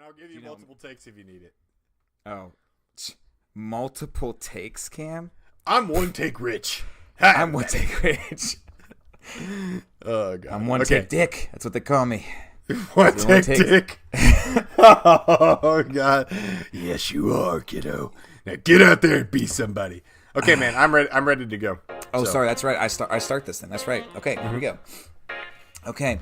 I'll give you multiple takes if you need it. Oh, multiple takes, Cam? I'm one take rich. I'm one take rich. Oh, God. I'm one take dick. That's what they call me. One take dick. Oh, God. Yes, you are, kiddo. Now get out there and be somebody. Okay, man, I'm ready. I'm ready to go. Oh, sorry, that's right. I start this then. That's right. Okay, here we go. Okay.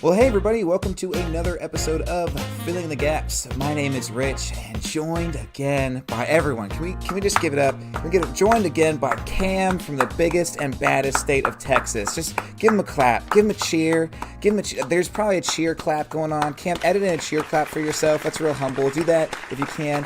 Well, hey everybody, welcome to another episode of Filling the Gaps. My name is Rich, and joined again by everyone. Can we just give it up? We get joined again by Cam from the biggest and baddest state of Texas. Just give him a clap, give him a cheer, There's probably a cheer clap going on. Cam, edit in a cheer clap for yourself. That's real humble. Do that if you can.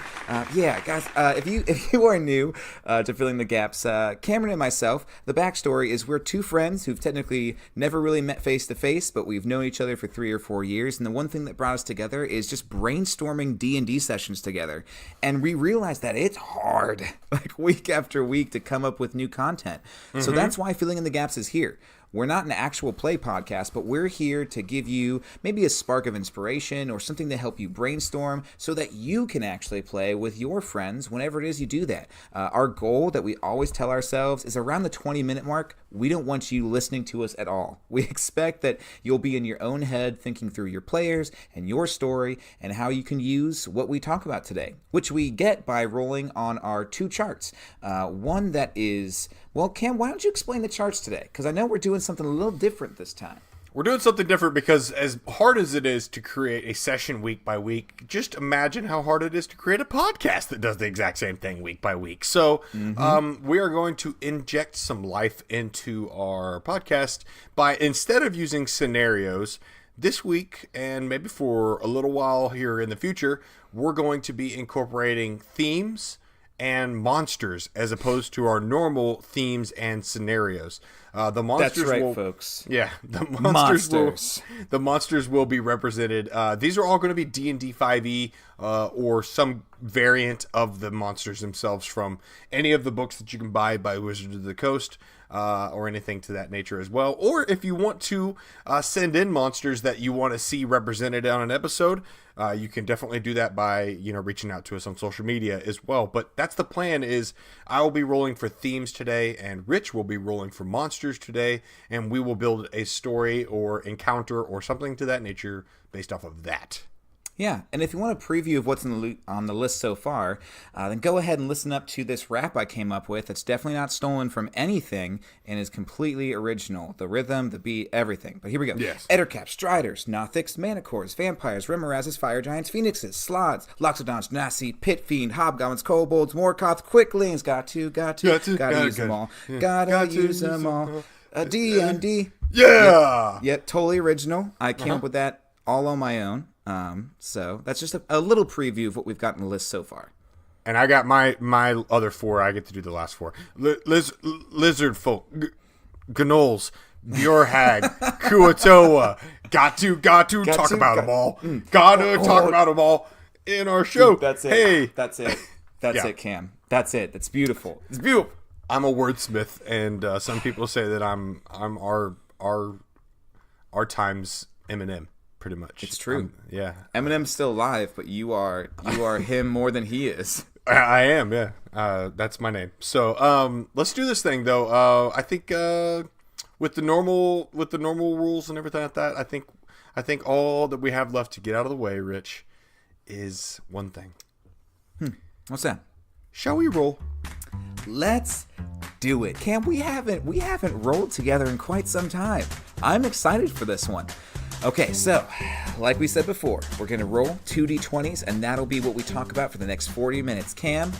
Yeah, guys, if you are new to Filling the Gaps, Cameron and myself, the backstory is we're two friends who've technically never really met face to face, but we've known each other for 3 or 4 years, and the one thing that brought us together is just brainstorming D&D sessions together, and we realized that it's hard, like week after week, to come up with new content. So that's why Filling in the Gaps is here. We're not an actual play podcast, but we're here to give you maybe a spark of inspiration or something to help you brainstorm so that you can actually play with your friends whenever it is you do that. Our goal that we always tell ourselves is around the 20-minute mark. We don't want you listening to us at all. We expect that you'll be in your own head thinking through your players and your story and how you can use what we talk about today, which we get by rolling on our 2 charts. One that is... Well, Cam, why don't you explain the charts today? Because I know we're doing something a little different this time. We're doing something different because as hard as it is to create a session week by week, just imagine how hard it is to create a podcast that does the exact same thing week by week. So we are going to inject some life into our podcast by, instead of using scenarios, this week and maybe for a little while here in the future, we're going to be incorporating themes and monsters as opposed to our normal themes and scenarios. The monsters That's right, folks. Yeah, the monsters will be represented. These are all going to be D&D 5e or some variant of the monsters themselves from any of the books that you can buy by Wizards of the Coast. Or anything to that nature as well. Or if you want to send in monsters that you want to see represented on an episode, you can definitely do that by reaching out to us on social media as well. But that's the plan. Is I will be rolling for themes today, and Rich will be rolling for monsters today, and we will build a story or encounter or something to that nature based off of that. Yeah, and if you want a preview of what's on the list so far, then go ahead and listen up to this rap I came up with. It's definitely not stolen from anything and is completely original. The rhythm, the beat, everything. But here we go. Yes. Ettercaps, Striders, Nothics, Manicores, Vampires, Remorazes, Fire Giants, Phoenixes, Slods, Loxodons, Nasi, Pit Fiend, Hobgoblins, Kobolds, Morkoth, Quicklings. Got to use them all. Yeah. Gotta use them all. D&D. Yeah! Yep, totally original. I came up with that all on my own. So that's just a little preview of what we've got on the list so far. And I got my other 4. I get to do the last 4. Lizard folk, Gnolls, Bjorhag, Kuatoa. Got to talk about them all. Gotta talk about them all in our show. That's it. Hey, that's it. That's it, Cam. That's it. That's beautiful. It's beautiful. I'm a wordsmith, and some people say that I'm our time's Eminem. Pretty much. It's true. Yeah. Eminem's still alive, but you are him more than he is. I am, yeah. That's my name. So, let's do this thing though. I think with the normal rules and everything like that, I think all that we have left to get out of the way, Rich, is one thing. What's that? Shall we roll? Let's do it. Cam, we haven't rolled together in quite some time. I'm excited for this one. Okay, so, like we said before, we're going to roll 2d20s, and that'll be what we talk about for the next 40 minutes. Cam,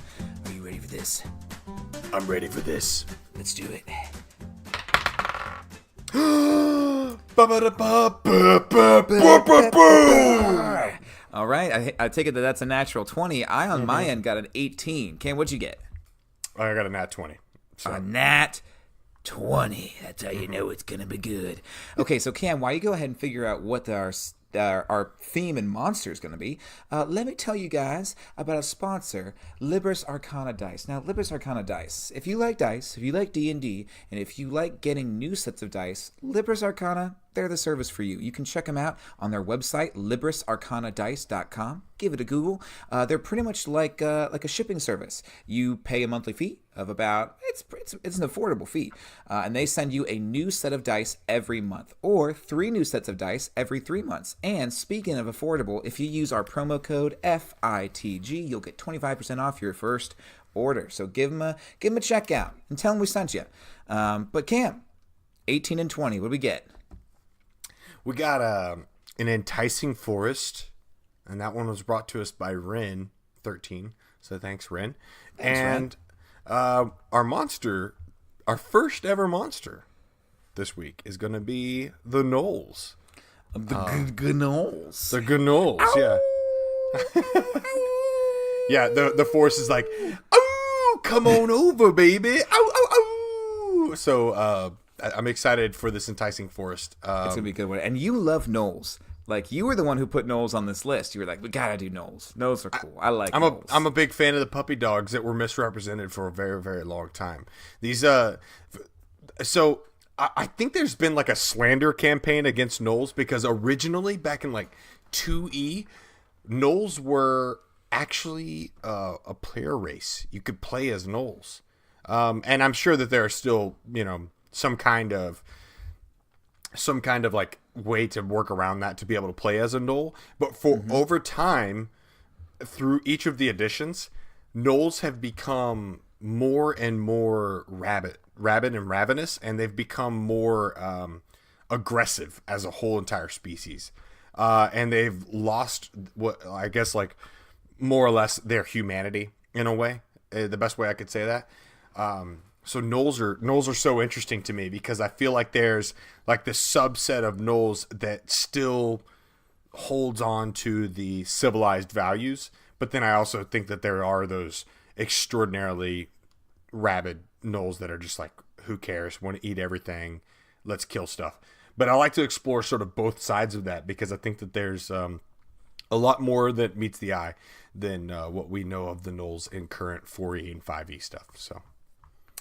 are you ready for this? I'm ready for this. Let's do it. All right, I take it that's a natural 20. I, on my end, got an 18. Cam, what'd you get? I got a nat 20. So. A nat 20. That's how you know it's going to be good. Okay, so Cam, why don't you go ahead and figure out what our our theme and monster is going to be, let me tell you guys about a sponsor, Libris Arcana Dice. Now, Libris Arcana Dice, if you like dice, if you like D&D, and if you like getting new sets of dice, Libris Arcana, they're the service for you. You can check them out on their website, librisarcanadice.com. Give it a Google. They're pretty much like a shipping service. You pay a monthly fee of about, it's an affordable fee, and they send you a new set of dice every month, or 3 new sets of dice every 3 months. And speaking of affordable, if you use our promo code FITG, you'll get 25% off your first order. So give them a check out and tell them we sent you. But Cam, 18 and 20, what do we get? We got an Enticing Forest, and that one was brought to us by Ren 13. So thanks, Ren. Ren. Our monster, our first ever monster this week is going to be the Gnolls. The Gnolls. The Gnolls, yeah. Yeah, the forest is like, oh, come on over, baby. Oh. So I'm excited for this Enticing Forest. It's going to be a good one. And you love Gnolls. Like, you were the one who put Gnolls on this list. You were like, we gotta do Gnolls. Gnolls are cool. I like Gnolls. I'm a big fan of the puppy dogs that were misrepresented for a very, very long time. These, so I think there's been like a slander campaign against Gnolls because originally back in like 2E, Gnolls were actually a player race. You could play as Gnolls. And I'm sure that there are still, some kind of like way to work around that to be able to play as a Gnoll. But for over time, through each of the editions, Gnolls have become more and more rabid and ravenous, and they've become more aggressive as a whole entire species. And they've lost what I guess like more or less their humanity in a way. The best way I could say that. So Gnolls are so interesting to me because I feel like there's like this subset of Gnolls that still holds on to the civilized values, but then I also think that there are those extraordinarily rabid Gnolls that are just like, who cares? Want to eat everything? Let's kill stuff. But I like to explore sort of both sides of that because I think that there's a lot more that meets the eye than what we know of the Gnolls in current 4E and 5E stuff. So.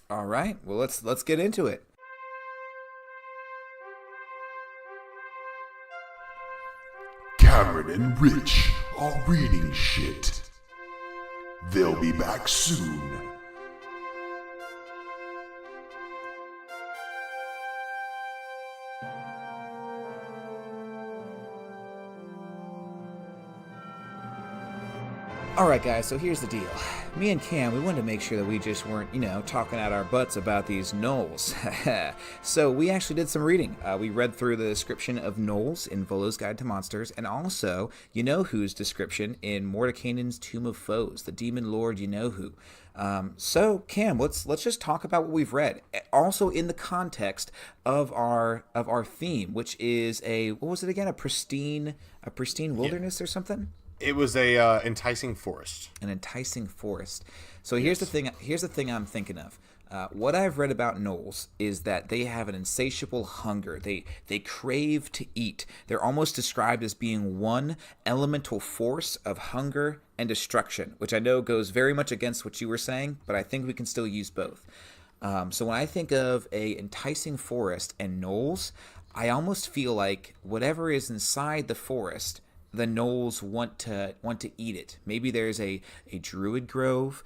All right. Well, let's get into it. Cameron and Rich are reading shit. They'll be back soon. All right, guys, so here's the deal. Me and Cam, we wanted to make sure that we just weren't, talking out our butts about these Gnolls. So we actually did some reading. We read through the description of Gnolls in Volo's Guide to Monsters, and also who's description in Mordekainen's Tomb of Foes, the demon lord who. So Cam, let's just talk about what we've read. Also in the context of our theme, which is what was it again? A pristine wilderness or something? It was a enticing forest. An enticing forest. So here's the thing I'm thinking of. What I've read about Gnolls is that they have an insatiable hunger. They crave to eat. They're almost described as being one elemental force of hunger and destruction, which I know goes very much against what you were saying, but I think we can still use both. So when I think of a enticing forest and Gnolls, I almost feel like whatever is inside the forest, the Gnolls want to eat it. Maybe there's a druid grove.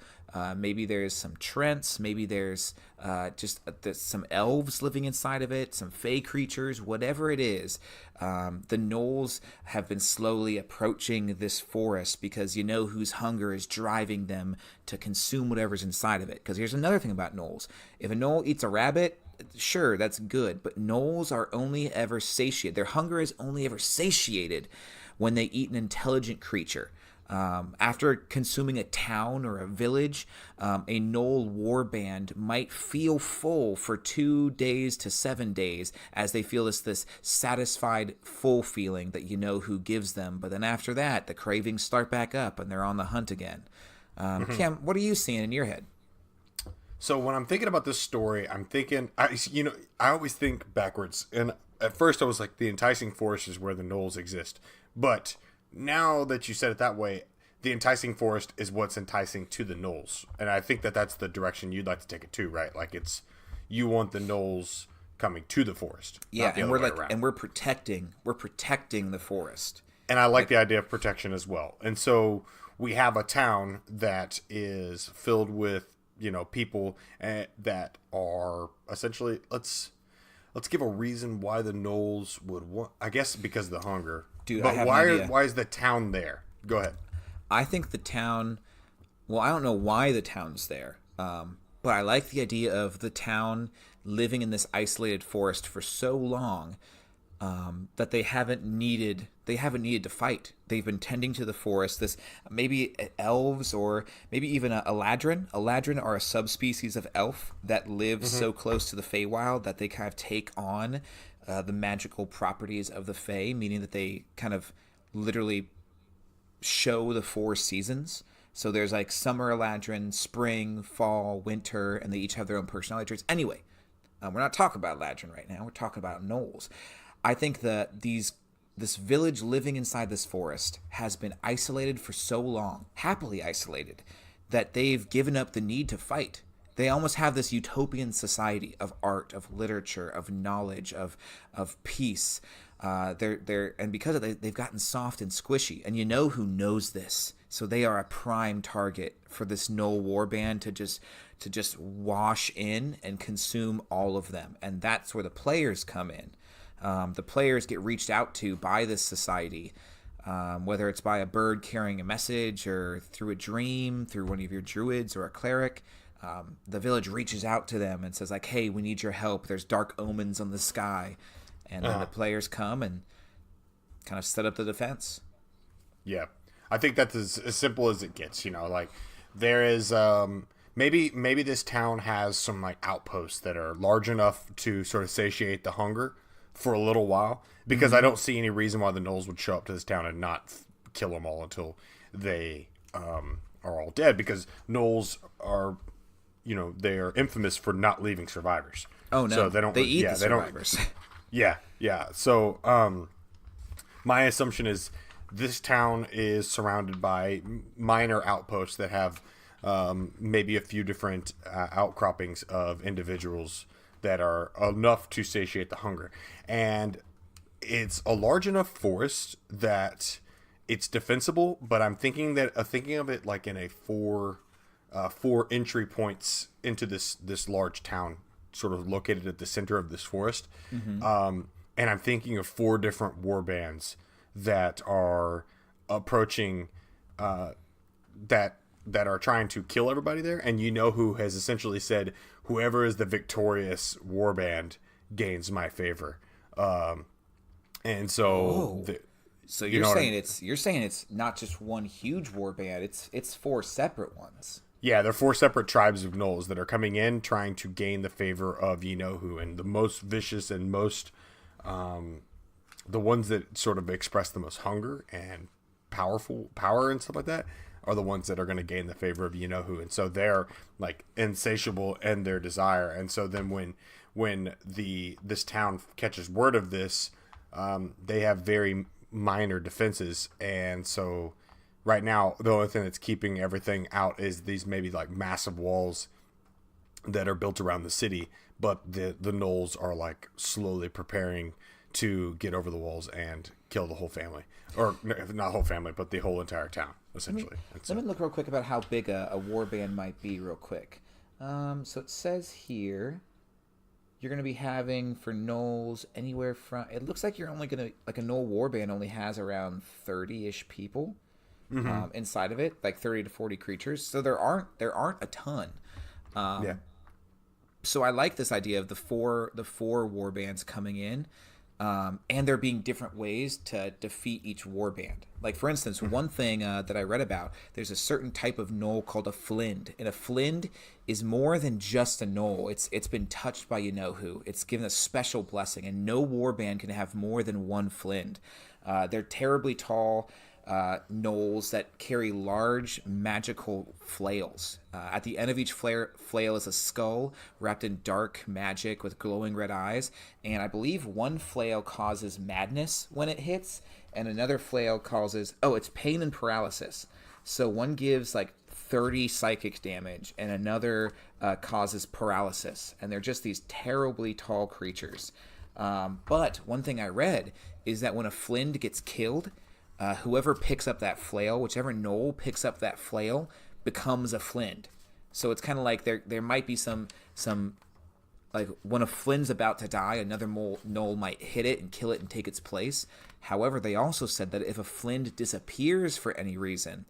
Maybe there's some trents. Maybe there's some elves living inside of it. Some fey creatures. Whatever it is, the Gnolls have been slowly approaching this forest because whose hunger is driving them to consume whatever's inside of it. Because here's another thing about Gnolls: if a Gnoll eats a rabbit, sure, that's good. But Gnolls are only ever satiated. Their hunger is only ever satiated when they eat an intelligent creature. After consuming a town or a village, a Gnoll warband might feel full for 2 days to 7 days as they feel this satisfied, full feeling that who gives them. But then after that, the cravings start back up and they're on the hunt again. Cam, what are you seeing in your head? So when I'm thinking about this story, I'm thinking, I always think backwards, and at first I was like, the enticing forest is where the Gnolls exist. But now that you said it that way, the enticing forest is what's enticing to the Gnolls. And I think that that's the direction you'd like to take it to, right? Like you want the Gnolls coming to the forest. Yeah, and we're protecting the forest. And I like the idea of protection as well. And so we have a town that is filled with, people that are essentially, let's give a reason why the Gnolls would want, I guess because of the hunger. Dude, but I have an idea. Why is the town there? Go ahead. I think the town, well, I don't know why the town's there, but I like the idea of the town living in this isolated forest for so long that they haven't needed to fight. They've been tending to the forest. This maybe elves or maybe even a ladrin. A ladrin are a subspecies of elf that live so close to the Feywild that they kind of take on the magical properties of the Fey, meaning that they kind of literally show the 4 seasons. So there's like summer Eladrin, spring, fall, winter, and they each have their own personality traits. Anyway, we're not talking about Eladrin right now. We're talking about Gnolls. I think that this village living inside this forest has been isolated for so long, happily isolated, that they've given up the need to fight. They almost have this utopian society of art, of literature, of knowledge, of peace. And because of that, they've gotten soft and squishy. And you know who knows this. So they are a prime target for this Gnoll warband to just wash in and consume all of them. And that's where the players come in. The players get reached out to by this society, whether it's by a bird carrying a message or through a dream, through one of your druids or a cleric. The village reaches out to them and says like, hey, we need your help. There's dark omens on the sky. And then the players come and kind of set up the defense. Yeah. I think that's as simple as it gets, like there is maybe this town has some like outposts that are large enough to sort of satiate the hunger for a little while, because I don't see any reason why the Gnolls would show up to this town and not kill them all until they are all dead, because Gnolls are, they are infamous for not leaving survivors. Oh no, so they eat the survivors. Yeah. So my assumption is this town is surrounded by minor outposts that have maybe a few different outcroppings of individuals that are enough to satiate the hunger. And it's a large enough forest that it's defensible, but I'm thinking of it like in a four entry points into this large town, sort of located at the center of this forest. And I'm thinking of 4 different war bands that are approaching, that are trying to kill everybody there. And who has essentially said, whoever is the victorious war band gains my favor. And so, so you're saying it's not just one huge war band. It's 4 separate ones. Yeah, they're 4 separate tribes of Gnolls that are coming in trying to gain the favor of who, and the most vicious and most the ones that sort of express the most hunger and power and stuff like that are the ones that are going to gain the favor of who. And so they're like insatiable in their desire. And so then when this town catches word of this, they have very minor defenses. And so right now, the only thing that's keeping everything out is these maybe like massive walls that are built around the city, but the Gnolls are like slowly preparing to get over the walls and kill the whole family, or not whole family, but the whole entire town, essentially. Let me look real quick about how big a war band might be real quick. So it says here you're going to be having for Gnolls anywhere from, it looks like you're only going to, like a Gnoll war band only has around 30-ish people inside of it, like 30 to 40 creatures. So there aren't a ton. Yeah. So I like this idea of the four war bands coming in, and there being different ways to defeat each war band. Like, for instance, one thing that I read about, there's a certain type of Gnoll called a Flind. And a Flind is more than just a Gnoll. It's been touched by who. It's given a special blessing, and no war band can have more than one Flind. They're terribly tall. gnolls that carry large magical flails. At the end of each flail is a skull wrapped in dark magic with glowing red eyes, and I believe one flail causes madness when it hits, and another flail causes it's pain and paralysis. So one gives like 30 psychic damage, and another causes paralysis, and they're just these terribly tall creatures. But one thing I read is that when a Flind gets killed, whoever picks up that flail, whichever Gnoll picks up that flail, becomes a Flind. So it's kind of like there might be some like when a Flind's about to die, another Gnoll might hit it and kill it and take its place. However, they also said that if a Flind disappears for any reason,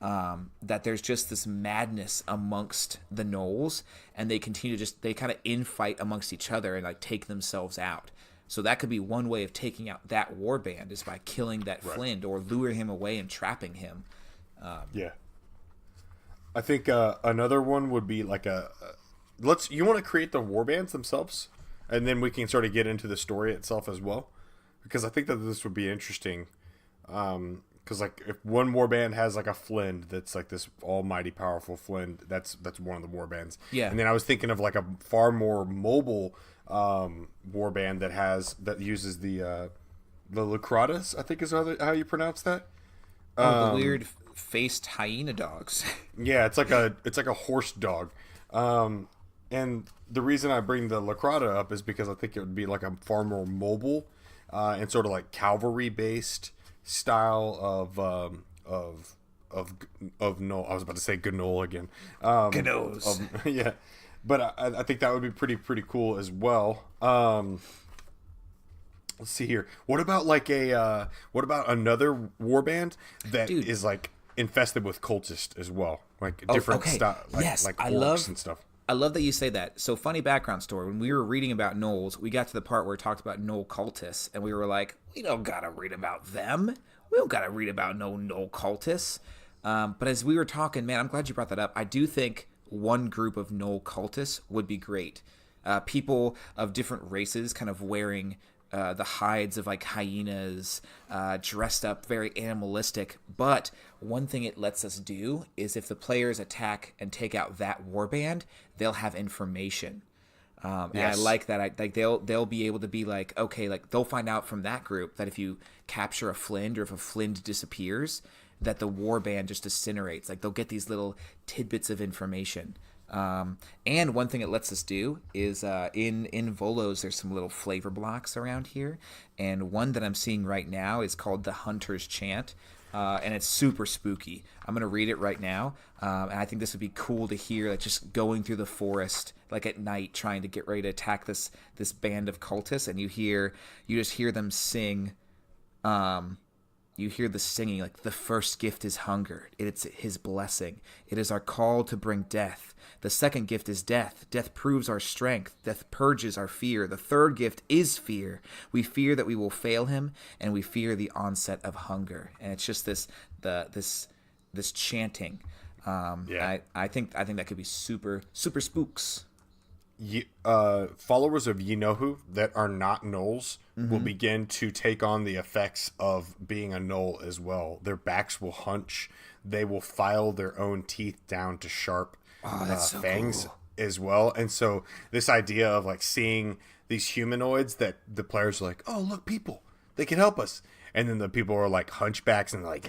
that there's just this madness amongst the Gnolls, and they continue they kind of infight amongst each other and like take themselves out. So that could be one way of taking out that warband, is by killing that Flind or luring him away and trapping him. Yeah. I think another one would be like you want to create the warbands themselves, and then we can sort of get into the story itself as well, because I think that this would be interesting. Because like if one warband has like a Flind that's like this almighty powerful Flind, that's one of the warbands. Yeah. And then I was thinking of like a far more mobile warband that uses the Lacratas, I think is how you pronounce that. The weird faced hyena dogs. Yeah, it's like a horse dog. And the reason I bring the Lacrata up is because I think it would be like a far more mobile and sort of like cavalry based style of Gnoll. I was about to say Gnoll again. Gnolls. Yeah, but I think that would be pretty cool as well. Let's see here. What about another warband that is like infested with cultists as well, like different style, like orcs and stuff. I love that you say that. So, funny background story. When we were reading about Gnolls, we got to the part where it talked about Gnoll cultists, and we were like, we don't gotta read about them. We don't gotta read about no Gnoll cultists. But as we were talking, man, I'm glad you brought that up. I do think one group of Gnoll cultists would be great. People of different races kind of wearing the hides of like hyenas, dressed up very animalistic. But one thing it lets us do is if the players attack and take out that warband, they'll have information. And I like that. They'll be able to be like, okay, like they'll find out from that group that if you capture a Flind or if a Flind disappears, that the warband just disintegrates. Like they'll get these little tidbits of information. And one thing it lets us do is in Volos, there's some little flavor blocks around here, and one that I'm seeing right now is called the Hunter's Chant, and it's super spooky. I'm gonna read it right now, and I think this would be cool to hear, like just going through the forest like at night, trying to get ready to attack this band of cultists, and you just hear them sing. You hear the singing, like, the first gift is hunger. It's his blessing. It is our call to bring death. The second gift is death. Death proves our strength. Death purges our fear. The third gift is fear. We fear that we will fail him, and we fear the onset of hunger. And it's just this chanting. I think that could be super, super spooks. Followers of Ye-Know-Who that are not Gnolls will begin to take on the effects of being a Gnoll as well. Their backs will hunch. They will file their own teeth down to sharp fangs as well. And so this idea of like seeing these humanoids that the players are like, oh, look, people, they can help us. And then the people are like hunchbacks and like,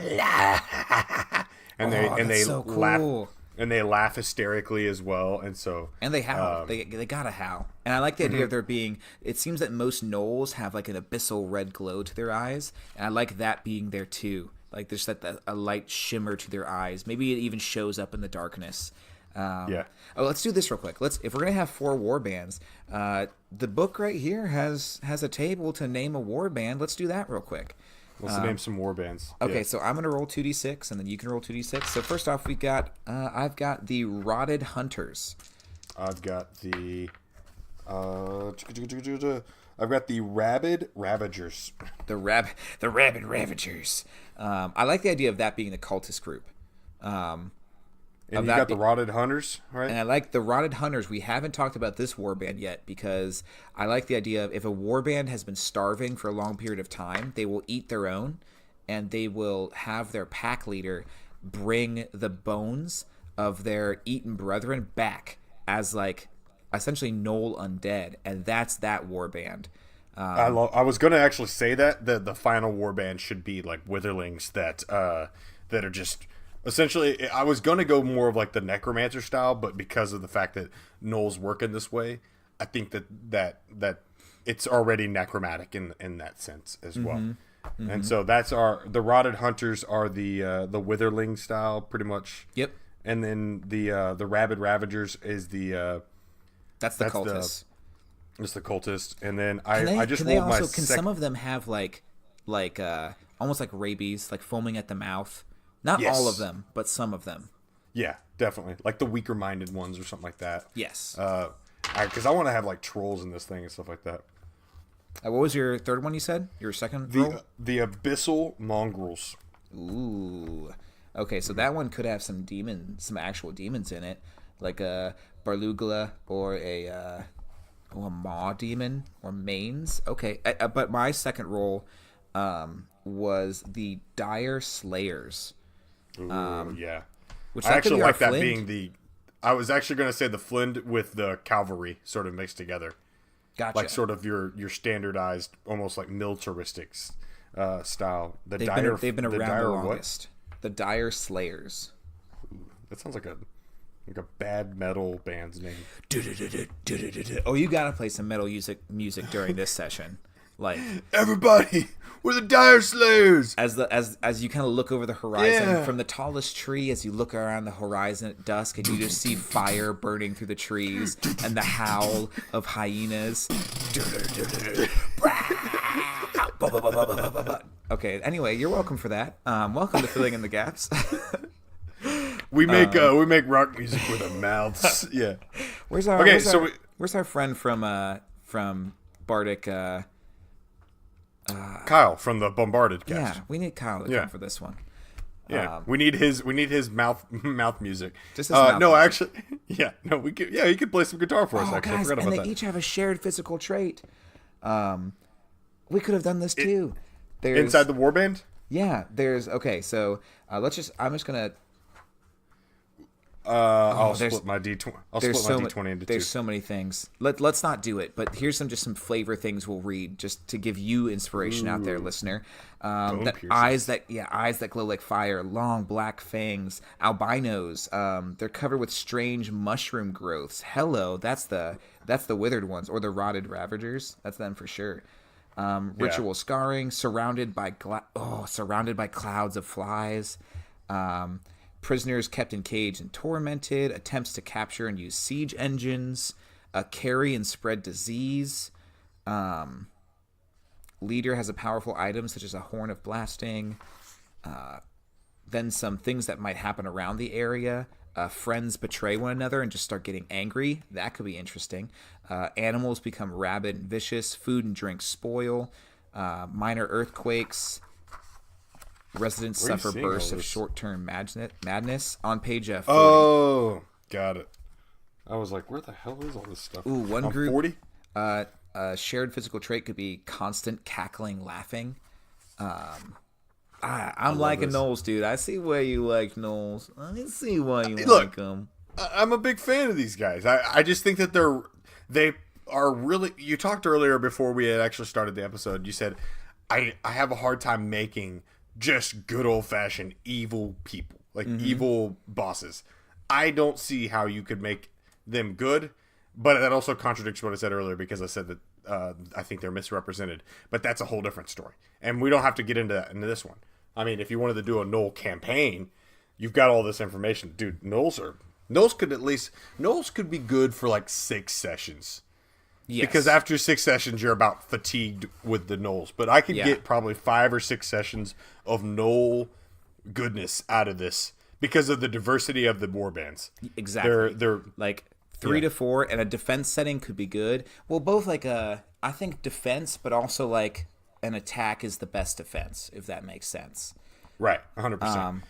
and they so laugh. cool. And they laugh hysterically as well, and so they howl. They gotta howl. And I like the idea of there being. It seems that most Gnolls have like an abyssal red glow to their eyes, and I like that being there too. Like there's a light shimmer to their eyes. Maybe it even shows up in the darkness. Oh, let's do this real quick. If we're gonna have 4 war bands, the book right here has a table to name a war band. Let's do that real quick. Let's name some war bands. Okay, so I'm gonna roll 2d6, and then you can roll 2d6. So first off, I've got the Rotted Hunters. I've got the Rabid Ravagers. The Rabid Ravagers. I like the idea of that being the cultist group. And you got the Rotted Hunters, right? And I like the Rotted Hunters. We haven't talked about this warband yet because I like the idea of if a warband has been starving for a long period of time, they will eat their own, and they will have their pack leader bring the bones of their eaten brethren back as like essentially Gnoll undead, and that's that warband. I was gonna actually say that the final warband should be like witherlings that are just essentially. I was gonna go more of like the necromancer style, but because of the fact that Gnolls work in this way, I think that it's already necromantic in that sense as well. Mm-hmm. And so that's the rotted hunters are the witherling style pretty much. Yep. And then the rabid ravagers is that's the cultists. It's the cultist, and then I just rolled my can some of them have like almost like rabies, like foaming at the mouth? Not all of them, but some of them. Yeah, definitely, like the weaker-minded ones or something like that. Yes. Because I want to have like trolls in this thing and stuff like that. What was your third one? You said your second roll? The abyssal mongrels. Ooh. Okay, so that one could have some actual demons in it, like a Barlugla or a maw demon or mains. Okay, but my second roll was the dire slayers. Ooh, yeah. Which I actually like that Flint. being the. I was actually going to say the Flint with the cavalry sort of mixed together. Gotcha. Like sort of your standardized, almost like militaristic style. They've been around the longest. The dire slayers. Ooh, that sounds like a bad metal band's name. Oh, you gotta play some metal music during this session. Like everybody, we're the dire slayers. As you kind of look over the horizon from the tallest tree, as you look around the horizon at dusk, and you just see fire burning through the trees and the howl of hyenas. Okay. Anyway, you're welcome for that. Welcome to Filling in the Gaps. We make rock music with our mouths. Yeah. Where's our friend from Bardic? Kyle from the Bombarded cast. Yeah, we need Kyle to come for this one. Yeah, we need his mouth music. Just his mouth no, music. actually, he could play some guitar for us. Actually, guys, I forgot about that. They each have a shared physical trait. We could have done this too. Inside the warband. Yeah, okay. So I'm just gonna. I'll split my D20. I'll split my D20 into two. There's so many things. Let's not do it. But here's some flavor things we'll read just to give you inspiration out there, listener. Eyes that glow like fire, long black fangs, albinos. They're covered with strange mushroom growths. Hello, that's the withered ones or the rotted ravagers. That's them for sure. Ritual scarring, surrounded by clouds of flies. Prisoners kept in cage and tormented, attempts to capture and use siege engines, carry and spread disease. Leader has a powerful item such as a horn of blasting. Then some things that might happen around the area. Friends betray one another and just start getting angry. That could be interesting. Animals become rabid and vicious. Food and drink spoil. Minor earthquakes. Residents suffer bursts of short-term madness on page 40. Oh, got it. I was like, where the hell is all this stuff? Ooh, one group. 40? Shared physical trait could be constant cackling, laughing. I'm liking Gnolls, dude. I see why you like Gnolls. I see why you like them. I'm a big fan of these guys. I just think that they are really. You talked earlier before we had actually started the episode. You said I have a hard time making just good old-fashioned evil people, like evil bosses. I don't see how you could make them good, but that also contradicts what I said earlier because I said that I think they're misrepresented. But that's a whole different story, and we don't have to get into that into this one. I mean, if you wanted to do a Gnoll campaign, you've got all this information, dude. Gnolls could be good for like 6 sessions. Yes. Because after 6 sessions, you're about fatigued with the Gnolls. But I could get probably 5 or 6 sessions of Gnoll goodness out of this because of the diversity of the warbands. Exactly. They're like 3 to 4, and a defense setting could be good. Well, both like I think defense, but also like an attack is the best defense, if that makes sense. Right, 100%.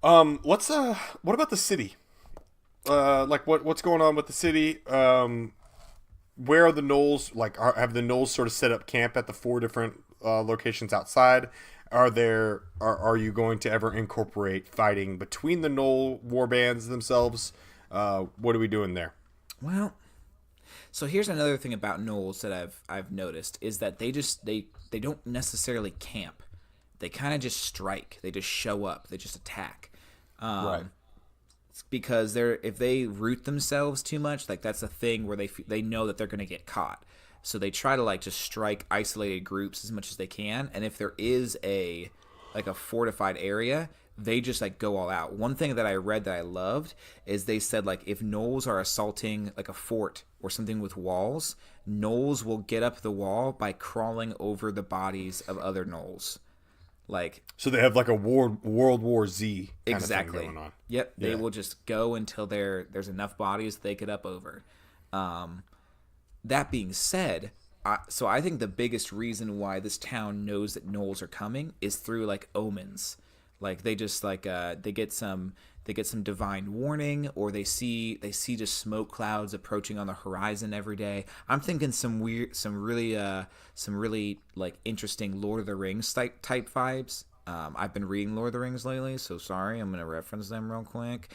What about the city? Like what's going on with the city? Where are the Gnolls? Like, have the Gnolls sort of set up camp at the 4 different locations outside? are you going to ever incorporate fighting between the Gnoll warbands themselves? What are we doing there? Well, so here's another thing about Gnolls that I've noticed is that they don't necessarily camp. They kind of just strike. They just show up. They just attack. Right. Because if they root themselves too much, like that's a thing where they know that they're going to get caught. So they try to like just strike isolated groups as much as they can. And if there is a fortified area, they just like go all out. One thing that I read that I loved is they said like if Gnolls are assaulting like a fort or something with walls, Gnolls will get up the wall by crawling over the bodies of other Gnolls. Like, so they have like a World War Z kind exactly. of thing going on. Yep, they will just go until there's enough bodies they get up over. That being said, so I think the biggest reason why this town knows that Gnolls are coming is through like omens. Like they just like they get some divine warning, or they see just smoke clouds approaching on the horizon every day. I'm thinking some really like interesting Lord of the Rings type vibes. I've been reading Lord of the Rings lately, so sorry, I'm gonna reference them real quick.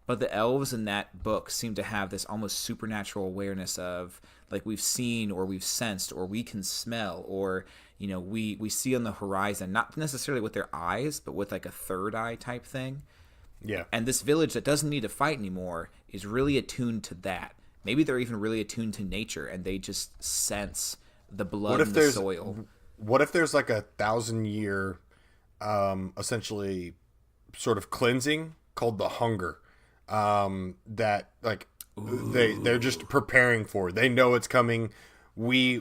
But the elves in that book seem to have this almost supernatural awareness of like we've seen or we've sensed or we can smell or we see on the horizon, not necessarily with their eyes, but with like a third eye type thing. Yeah. And this village that doesn't need to fight anymore is really attuned to that. Maybe they're even really attuned to nature and they just sense the blood in the soil. What if there's like 1,000-year essentially sort of cleansing called the hunger that like they're just preparing for. They know it's coming. We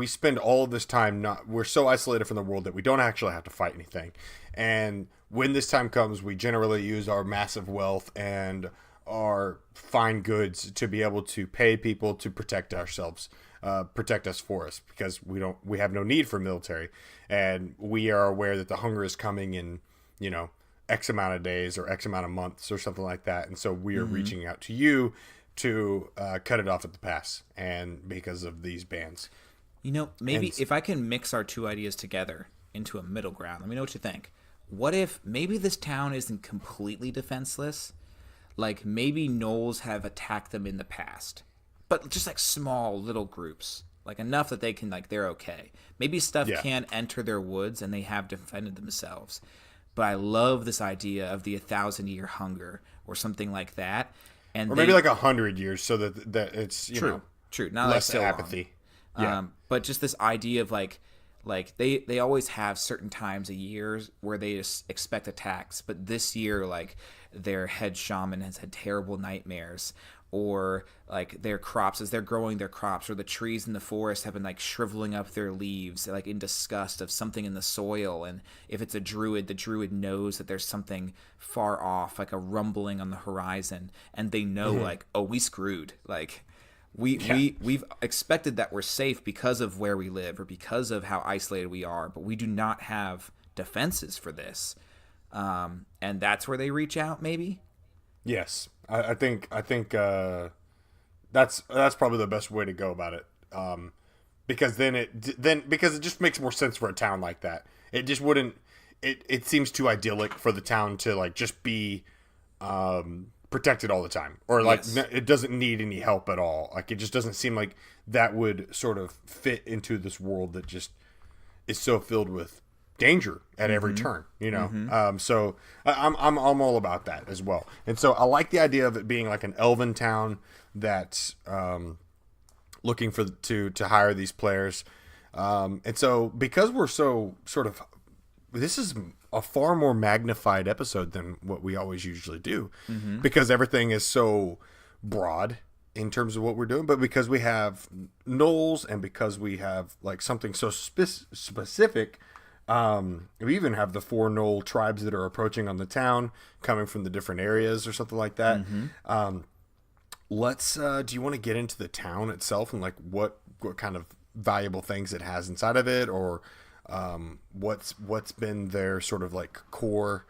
spend all of this time we're so isolated from the world that we don't actually have to fight anything. And when this time comes, we generally use our massive wealth and our fine goods to be able to pay people to protect ourselves, protect us for us, because we have no need for military, and we are aware that the hunger is coming in, X amount of days or X amount of months or something like that. And so we are reaching out to you to cut it off at the pass, and because of these bans. Maybe if I can mix our two ideas together into a middle ground, let me know what you think. What if maybe this town isn't completely defenseless? Like maybe Gnolls have attacked them in the past, but just like small little groups, like enough that they can they're okay. Maybe stuff can't enter their woods and they have defended themselves. But I love this idea of the 1,000-year hunger or something like that. And maybe like 100 years, so that it's true, not less like so apathy. Long. But just this idea of like they always have certain times a year where they just expect attacks, but this year like their head shaman has had terrible nightmares, or like their crops, as they're growing their crops, or the trees in the forest have been like shriveling up their leaves like in disgust of something in the soil. And if it's a druid, the druid knows that there's something far off, like a rumbling on the horizon, and they know like, oh, we screwed. Like we've expected that we're safe because of where we live or because of how isolated we are, but we do not have defenses for this. And that's where they reach out, maybe. Yes, I think that's probably the best way to go about it. Because because it just makes more sense for a town like that. It just wouldn't. It seems too idyllic for the town to like just be protected all the time, or like it doesn't need any help at all. Like it just doesn't seem like that would sort of fit into this world that just is so filled with danger at every turn, so I'm all about that as well. And so I like the idea of it being like an elven town that's looking to hire these players, and so because we're so sort of, this is a far more magnified episode than what we always usually do, because everything is so broad in terms of what we're doing, but because we have Gnolls and because we have like something so specific. We even have the 4 Gnoll tribes that are approaching on the town, coming from the different areas or something like that. Let's. Do you want to get into the town itself and like what kind of valuable things it has inside of it, or what's been their sort of like core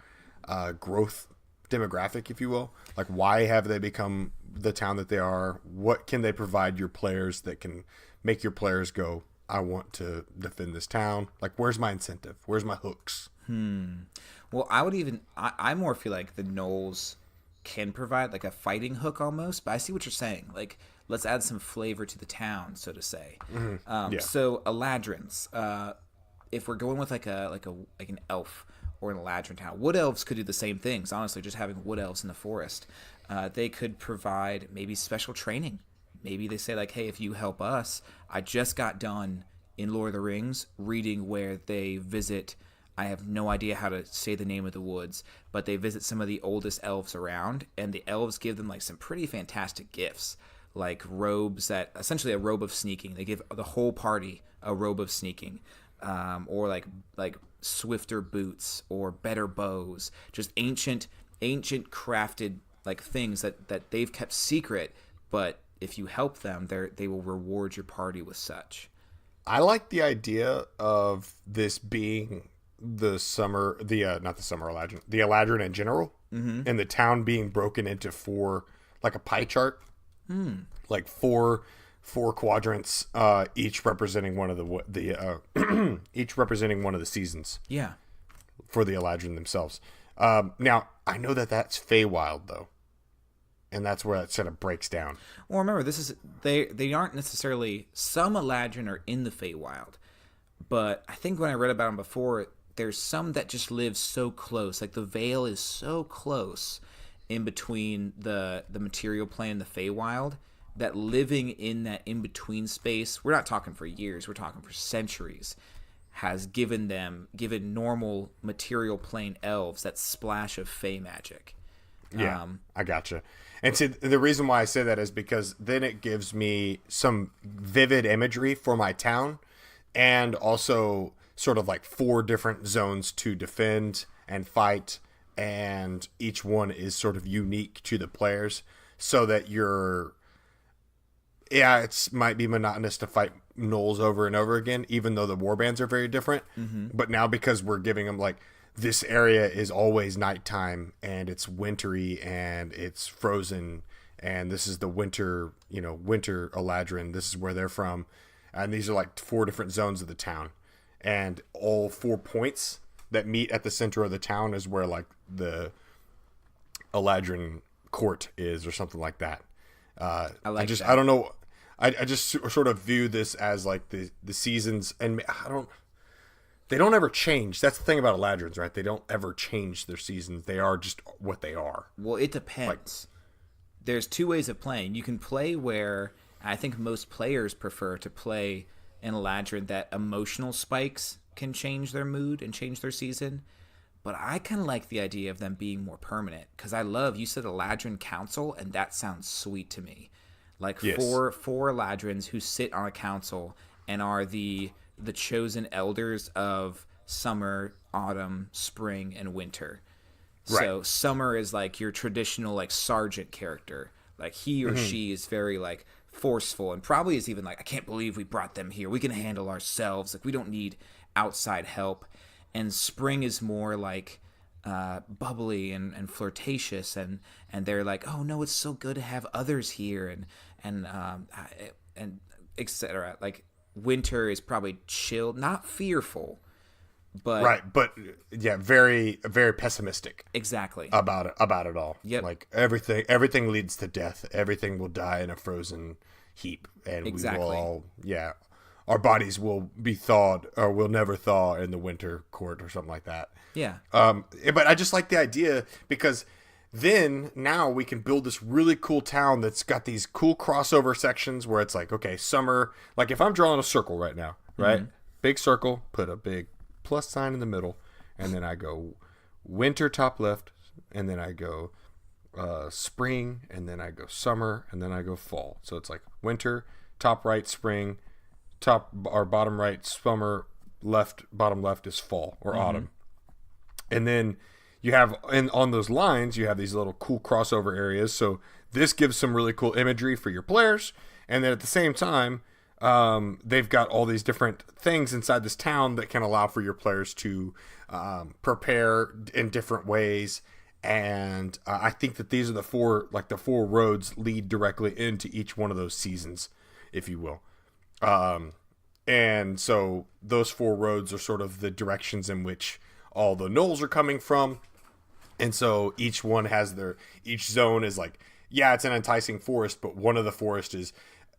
growth demographic, if you will? Like why have they become the town that they are? What can they provide your players that can make your players go I want to defend this town. Like, where's my incentive? Where's my hooks? Well, I more feel like the Gnolls can provide like a fighting hook almost, but I see what you're saying. Like, let's add some flavor to the town, so to say. Yeah. So Eladrins, if we're going with like an elf or an Eladrin town, wood elves could do the same things. Honestly, just having wood elves in the forest, they could provide maybe special training. Maybe they say like, hey, if you help us, I just got done in Lord of the Rings reading where they visit. I have no idea how to say the name of the woods, but they visit some of the oldest elves around, and the elves give them like some pretty fantastic gifts, like robes that essentially a robe of sneaking. They give the whole party a robe of sneaking, or like swifter boots or better bows, just ancient crafted like things that they've kept secret, but if you help them, they will reward your party with such. I like the idea of this being the summer, not the summer Eladrin, the Eladrin in general, and the town being broken into four, like a pie chart, like four quadrants, each representing one of the each representing one of the seasons. Yeah. For the Eladrin themselves. Now I know that's Feywild though, and that's where that sort of breaks down. Well, remember, they aren't necessarily, some Eladrin are in the Feywild, but I think when I read about them before, there's some that just live so close. Like the Vale is so close in between the material plane and the Feywild that living in that in-between space, we're not talking for years, we're talking for centuries, has given normal material plane elves that splash of Fey magic. Yeah, I gotcha. And see, the reason why I say that is because then it gives me some vivid imagery for my town, and also sort of like 4 different zones to defend and fight, and each one is sort of unique to the players, so that it might be monotonous to fight Gnolls over and over again, even though the warbands are very different. But now, because we're giving them like, this area is always nighttime and it's wintry and it's frozen, and this is the winter Eladrin, this is where they're from, and these are like 4 different zones of the town, and all 4 points that meet at the center of the town is where like the Eladrin court is, or something like that. I don't know. I just sort of view this as like the seasons, and they don't ever change. That's the thing about Eladrins, right? They don't ever change their seasons. They are just what they are. Well, it depends. There's 2 ways of playing. You can play where I think most players prefer to play an Eladrin that emotional spikes can change their mood and change their season. But I kind of like the idea of them being more permanent, because you said Eladrin Council, and that sounds sweet to me. Like, yes. four Eladrins who sit on a council and are the chosen elders of summer, autumn, spring, and winter. Right. So summer is like your traditional like sergeant character. Like, he or she is very like forceful, and probably is even like, I can't believe we brought them here. We can handle ourselves. Like, we don't need outside help. And spring is more like bubbly and flirtatious, and they're like, oh no, it's so good to have others here, and etc. Like, winter is probably chill, not fearful, but right, but yeah, very very pessimistic. Exactly. About it all. Yep. Like, everything leads to death. Everything will die in a frozen heap, and exactly. we will all our bodies will be thawed, or will never thaw in the winter court, or something like that. Yeah. But I just like the idea, because then now we can build this really cool town that's got these cool crossover sections where it's like, okay, summer, like if I'm drawing a circle right now, right? Big circle, put a big plus sign in the middle, and then I go winter top left, and then I go spring, and then I go summer, and then I go fall. So it's like winter, top right, spring, top or bottom right, summer, left, bottom left is fall or autumn. And then you have, on those lines, you have these little cool crossover areas. So this gives some really cool imagery for your players. And then at the same time, they've got all these different things inside this town that can allow for your players to prepare in different ways. And I think that these are the 4 roads lead directly into each one of those seasons, if you will. And so those 4 roads are sort of the directions in which all the gnolls are coming from. And so each one has each zone is like, yeah, it's an enticing forest, but one of the forest is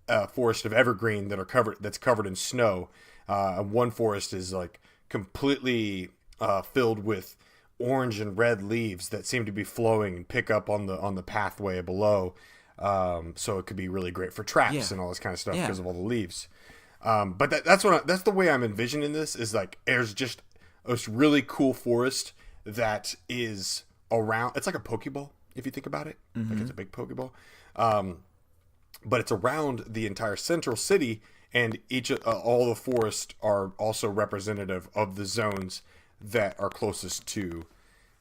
a forest of evergreen that's covered in snow. One forest is like completely filled with orange and red leaves that seem to be flowing and pick up on the pathway below. So it could be really great for traps and all this kind of stuff because of all the leaves. But that's the way I'm envisioning this, is like there's just a really cool forest that is around. It's like a Pokeball if you think about it. Like it's a big Pokeball. But it's around the entire central city, and all the forests are also representative of the zones that are closest to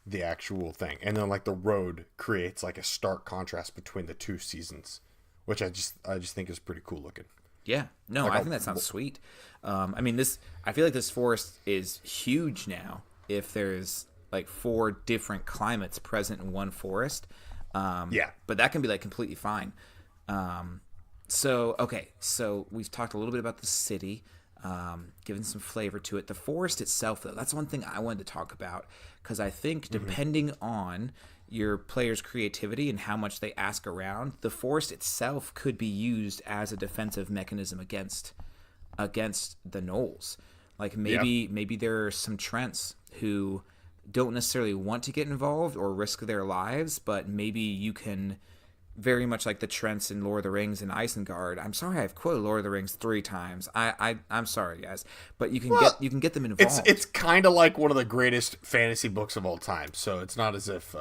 the actual thing. And then like the road creates like a stark contrast between the 2 seasons, which I just think is pretty cool looking. Yeah, no, Like I think that sounds sweet. I mean, I feel like this forest is huge now. If there's like 4 different climates present in one forest, but that can be like completely fine. So we've talked a little bit about the city, given some flavor to it. The forest itself, though, that's one thing I wanted to talk about, because I think depending on your player's creativity and how much they ask around, the forest itself could be used as a defensive mechanism against the gnolls. Like maybe there are some Trents who don't necessarily want to get involved or risk their lives, but maybe you can, very much like the Trents in Lord of the Rings and Isengard. I'm sorry I've quoted Lord of the Rings 3 times. I'm sorry, guys, but you can get them involved. It's kind of like one of the greatest fantasy books of all time, so it's not as if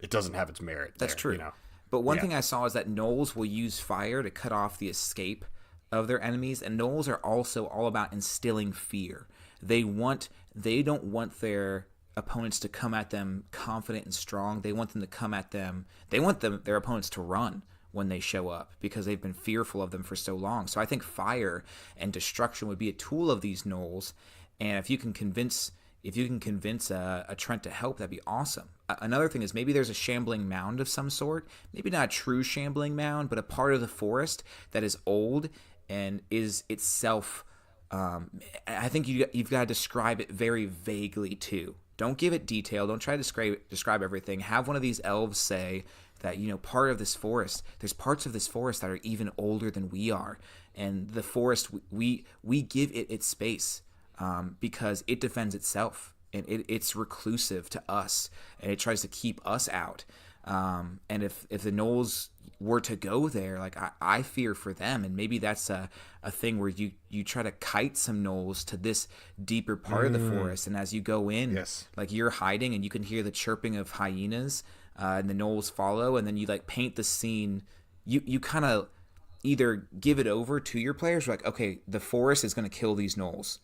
it doesn't have its merit. That's true. You know? But one thing I saw is that gnolls will use fire to cut off the escape of their enemies, and gnolls are also all about instilling fear. They don't want their opponents to come at them confident and strong. They want them to come at them. They want their opponents to run when they show up, because they've been fearful of them for so long. So I think fire and destruction would be a tool of these gnolls, and if you can convince a Trent to help, that'd be awesome. Another thing is maybe there's a shambling mound of some sort, maybe not a true shambling mound, but a part of the forest that is old and is itself. I think you've got to describe it very vaguely too. Don't give it detail. Don't try to describe everything. Have one of these elves say that, part of this forest, there's parts of this forest that are even older than we are, and the forest, we give it its space. Because it defends itself, and it's reclusive to us, and it tries to keep us out. And if the gnolls were to go there, like I fear for them, and maybe that's a thing where you try to kite some gnolls to this deeper part of the forest, and as you go in, like you're hiding, and you can hear the chirping of hyenas, and the gnolls follow, and then you like paint the scene. You kind of either give it over to your players, like, okay, the forest is going to kill these gnolls.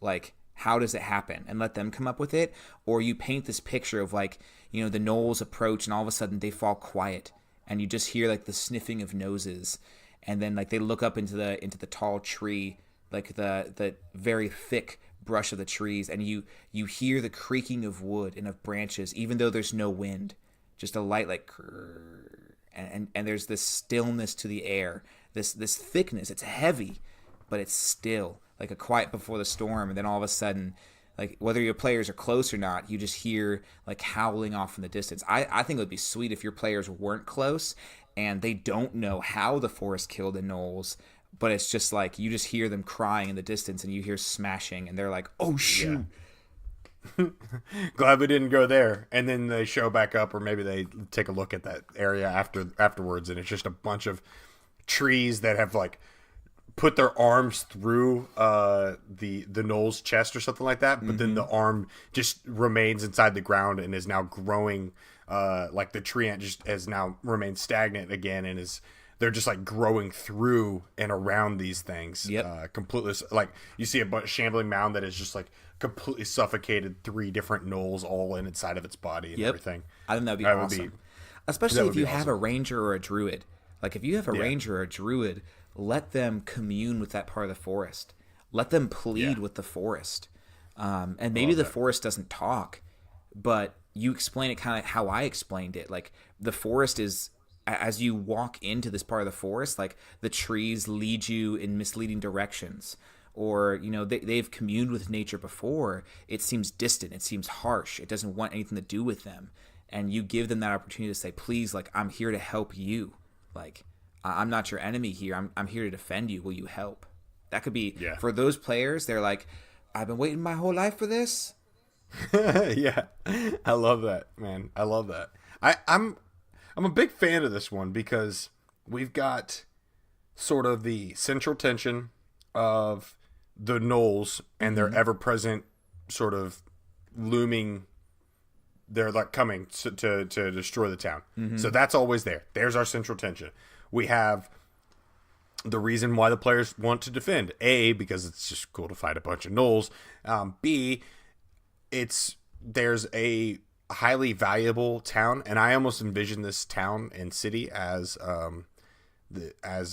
Like, how does it happen? And let them come up with it. Or you paint this picture of, like, the gnolls approach, and all of a sudden they fall quiet, and you just hear like the sniffing of noses, and then like they look up into the tall tree, like the very thick brush of the trees, and you hear the creaking of wood and of branches, even though there's no wind, just a light like, and there's this stillness to the air, this thickness. It's heavy, but it's still. Like a quiet before the storm, and then all of a sudden, like whether your players are close or not, you just hear like howling off in the distance. I think it would be sweet if your players weren't close and they don't know how the forest killed the gnolls, but it's just like you just hear them crying in the distance, and you hear smashing, and they're like, "Oh shoot!" Yeah. Glad we didn't go there. And then they show back up, or maybe they take a look at that area afterwards, and it's just a bunch of trees that have like put their arms through the gnoll's chest or something like that, but then the arm just remains inside the ground and is now growing, like the tree ant just has now remained stagnant again, and they're just like growing through and around these things. Completely, like you see a shambling mound that is just like completely suffocated 3 different gnolls all inside of its body and everything. I think that'd be awesome. Especially if you have a ranger or a druid. Like if you have a ranger or a druid, let them commune with that part of the forest. Let them plead with the forest. And maybe the forest doesn't talk, but you explain it kind of how I explained it. Like the forest is, as you walk into this part of the forest, like the trees lead you in misleading directions, or they've communed with nature before, it seems distant, it seems harsh, it doesn't want anything to do with them. And you give them that opportunity to say, please, like, I'm here to help you. Like, I'm not your enemy here. I'm here to defend you. Will you help? That could be for those players. They're like, I've been waiting my whole life for this. Yeah, I love that, man. I love that. I'm a big fan of this one because we've got sort of the central tension of the Gnolls and their ever-present sort of looming. They're like coming to destroy the town. So that's always there. There's our central tension. We have the reason why the players want to defend. A, because it's just cool to fight a bunch of Gnolls. B, there's a highly valuable town, and I almost envision this town and city as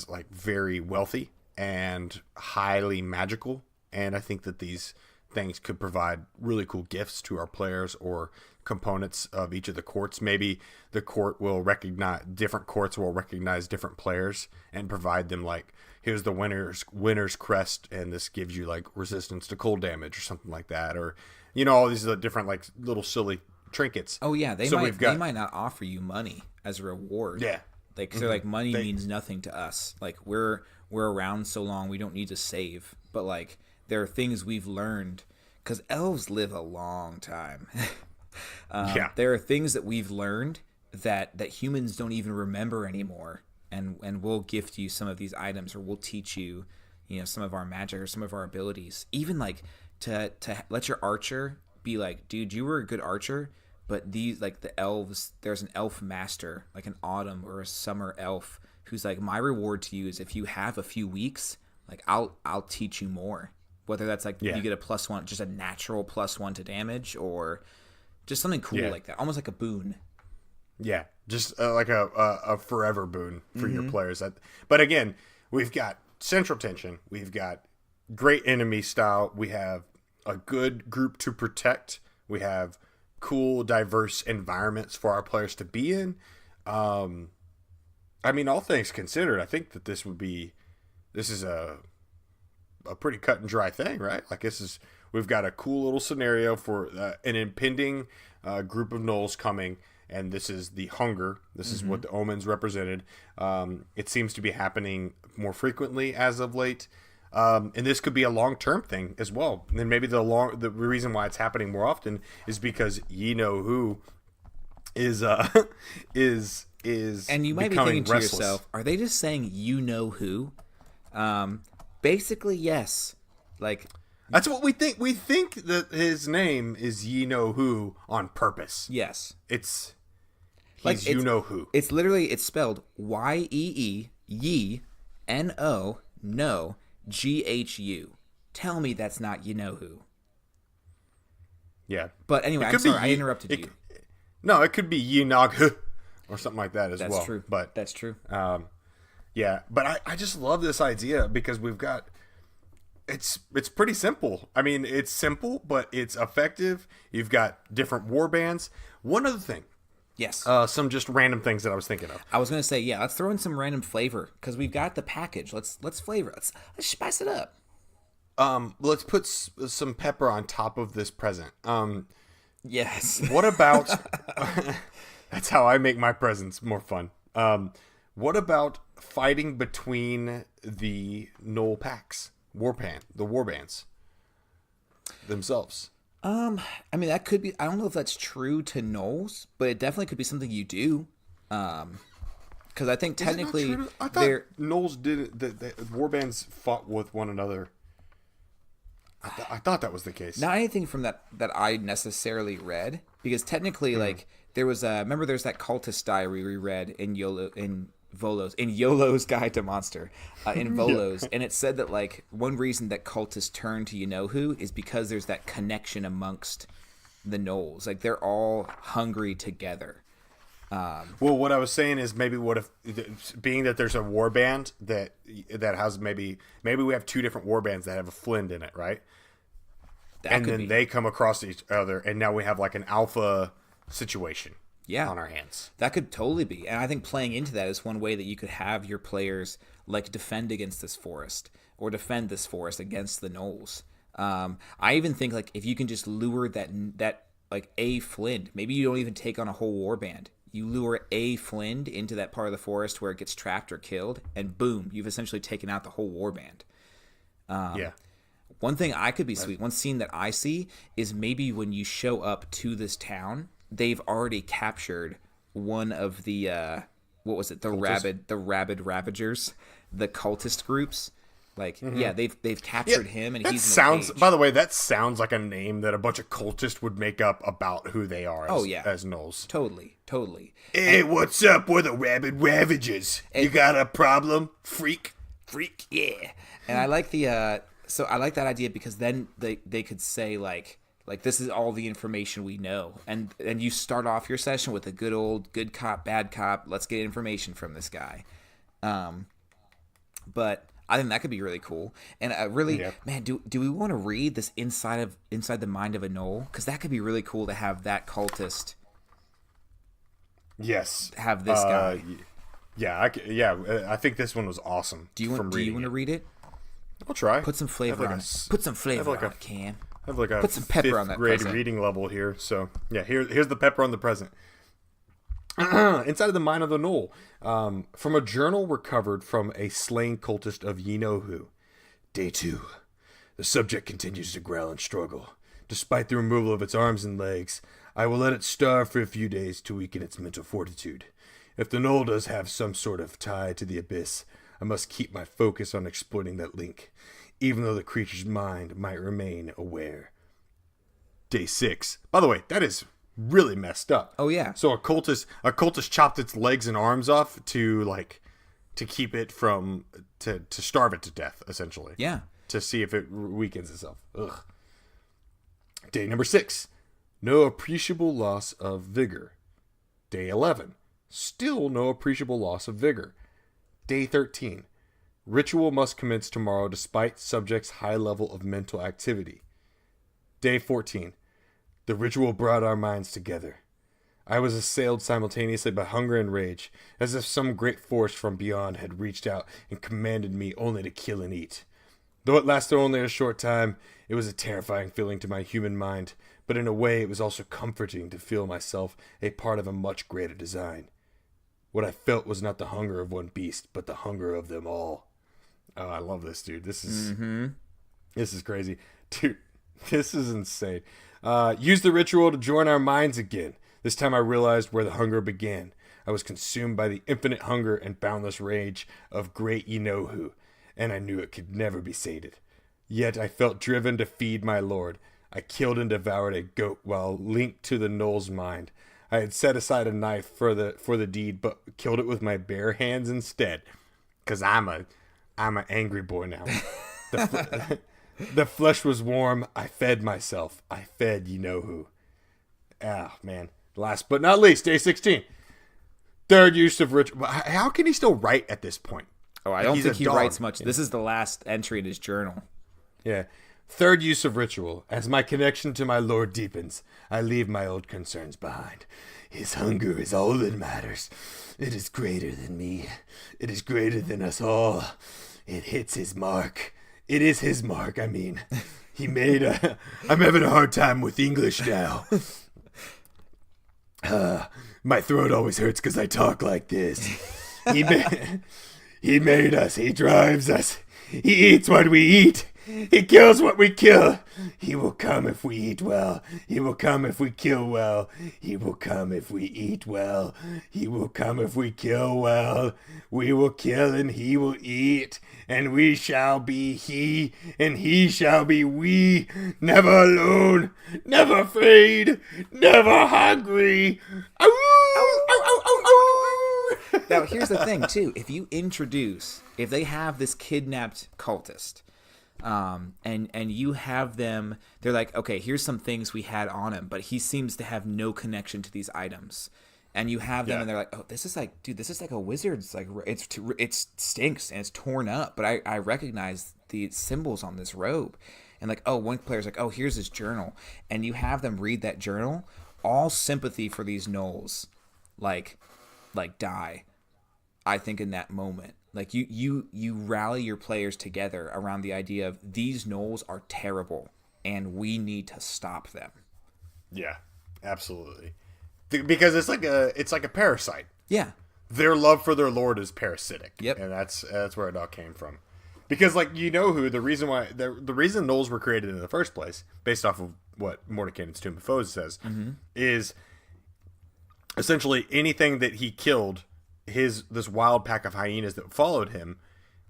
like very wealthy and highly magical. And I think that these things could provide really cool gifts to our players or components of each of the courts. Maybe the court will recognize different courts will recognize different players and provide them like, here's the winner's crest, and this gives you like resistance to cold damage or something like that, or all these different like little silly trinkets. Oh yeah, they might not offer you money as a reward. Yeah, like they're like, money means nothing to us. Like we're around so long, we don't need to save. But like there are things we've learned because elves live a long time. There are things that we've learned that humans don't even remember anymore, and we'll gift you some of these items, or we'll teach you, some of our magic or some of our abilities. Even like to let your archer be like, dude, you were a good archer, but these like the elves, there's an elf master, like an autumn or a summer elf, who's like, my reward to you is if you have a few weeks, like I'll teach you more. Whether that's like you get a +1, just a natural +1 to damage, or just something cool like that, almost like a boon. Yeah, just like a forever boon for your players. But again, we've got central tension. We've got great enemy style. We have a good group to protect. We have cool, diverse environments for our players to be in. I mean, all things considered, I think that this is a pretty cut and dry thing, right? Like we've got a cool little scenario for an impending group of Gnolls coming, and this is the hunger. This is what the omens represented. It seems to be happening more frequently as of late, and this could be a long-term thing as well. And then maybe the reason why it's happening more often is because who is and you might be thinking to yourself, are they just saying who? Basically, yes. Like that's what we think. We think that his name is who on purpose. Yes, it's who. It's literally it's spelled YEE YENO no GHU. Tell me that's not who. Yeah, but anyway, I'm sorry I interrupted you. No, it could be Yenog or something like that as well. That's true. But that's true. Yeah, but I just love this idea because we've got it's pretty simple. I mean, it's simple, but it's effective. You've got different war bands. One other thing. Yes. Some just random things that I was thinking of. I was going to say, let's throw in some random flavor because we've got the package. Let's flavor. Let's spice it up. Let's put some pepper on top of this present. Yes. What about that's how I make my presents more fun. What about fighting between the Gnoll packs, the war bands themselves? I mean, that could be. I don't know if that's true to Gnolls, but it definitely could be something you do. Because I think technically, I thought Gnolls did the war bands fought with one another. I thought that was the case. Not anything from that I necessarily read, because technically, like there was remember there's that cultist diary we read in Yolo's Guide to Monster, in Volos, and it said that like one reason that cultists turn to who is because there's that connection amongst the Gnolls, like they're all hungry together. Well, what I was saying is maybe what if, being that there's a war band that has maybe we have two different war bands that have a Flint in it, right? And then they come across each other, and now we have like an alpha situation. on our hands. That could totally be. And I think playing into that is one way that you could have your players like defend against this forest or defend this forest against the gnolls. I even think like if you can just lure that like a Flint, maybe you don't even take on a whole warband. You lure a Flint into that part of the forest where it gets trapped or killed, and boom, you've essentially taken out the whole warband. One thing I could be sweet, one scene that I see is maybe when you show up to this town, they've already captured one of the what was it? The rabid ravagers, the cultist groups. Like, yeah, they've captured him, and he's in a cage. By the way, that sounds like a name that a bunch of cultists would make up about who they are as gnolls. Totally. Hey, what's up? We're the rabid ravagers. You got a problem, freak? Yeah. And I like the so I like that idea because then they could say like this is all the information we know, and you start off your session with a good old good cop bad cop. Let's get information from this guy. But I think that could be really cool. And man, do we want to read this inside the mind of a gnoll? Because that could be really cool to have that cultist. Yes. Have this guy. I think this one was awesome. Do you want to read it? I'll try. Put some flavor on it. Put some flavor on it, Cam. I have like a put some pepper on that grade present. reading level here. So yeah, here's the pepper on the present. Inside of the mind of the gnoll, from a journal recovered from a slain cultist of ye know who. Day 2. The subject continues to growl and struggle. Despite the removal of its arms and legs, I will let it starve for a few days to weaken its mental fortitude. If the gnoll does have some sort of tie to the abyss, I must keep my focus on exploiting that link, even though the creature's mind might remain aware. Day 6. By the way, that is really messed up. Oh yeah. So a cultist chopped its legs and arms off to keep it from to starve it to death, essentially. Yeah. To see if it weakens itself. Ugh. Day number 6. No appreciable loss of vigor. Day 11. Still no appreciable loss of vigor. Day 13. Ritual must commence tomorrow despite subject's high level of mental activity. Day 14. The ritual brought our minds together. I was assailed simultaneously by hunger and rage, as if some great force from beyond had reached out and commanded me only to kill and eat. Though it lasted only a short time, it was a terrifying feeling to my human mind, but in a way it was also comforting to feel myself a part of a much greater design. What I felt was not the hunger of one beast, but the hunger of them all. Oh, I love this, dude. This is crazy. Dude, this is insane. Use the ritual to join our minds again. This time I realized where the hunger began. I was consumed by the infinite hunger and boundless rage of great ye-know-who, and I knew it could never be sated. Yet I felt driven to feed my lord. I killed and devoured a goat while linked to the gnoll's mind. I had set aside a knife for the deed, but killed it with my bare hands instead. 'Cause I'm an angry boy now. The flesh was warm. I fed myself. I fed ye-know-who. Ah, man. Last but not least, day 16. Third use of ritual. How can he still write at this point? Oh, I don't think he writes much. This is the last entry in his journal. Yeah. Third use of ritual. As my connection to my lord deepens, I leave my old concerns behind. His hunger is all that matters. It is greater than me. It is greater than us all. It hits his mark. It is his mark, I mean. He made I'm having a hard time with English now. My throat always hurts because I talk like this. He made us. He drives us. He eats what we eat. He kills what we kill. He will come if we eat well. He will come if we kill well. He will come if we eat well. He will come if we kill well. We will kill and he will eat. And we shall be he, and he shall be we. Never alone, never afraid, never hungry. Now, here's the thing, too. If they have this kidnapped cultist, and you have them, they're like, okay, here's some things we had on him, but he seems to have no connection to these items. And you have them, and they're like, oh, this is like a wizard's, like, it stinks, and it's torn up, but I recognize the symbols on this robe. And like, oh, one player's like, oh, here's his journal. And you have them read that journal. All sympathy for these gnolls die. I think in that moment, like you rally your players together around the idea of these gnolls are terrible and we need to stop them. Yeah, absolutely. Because it's like a parasite. Yeah. Their love for their lord is parasitic. Yep. And that's where it all came from. Because like the reason why the reason gnolls were created in the first place, based off of what Mordecai's Tomb of Foes says, is essentially anything that he killed, this wild pack of hyenas that followed him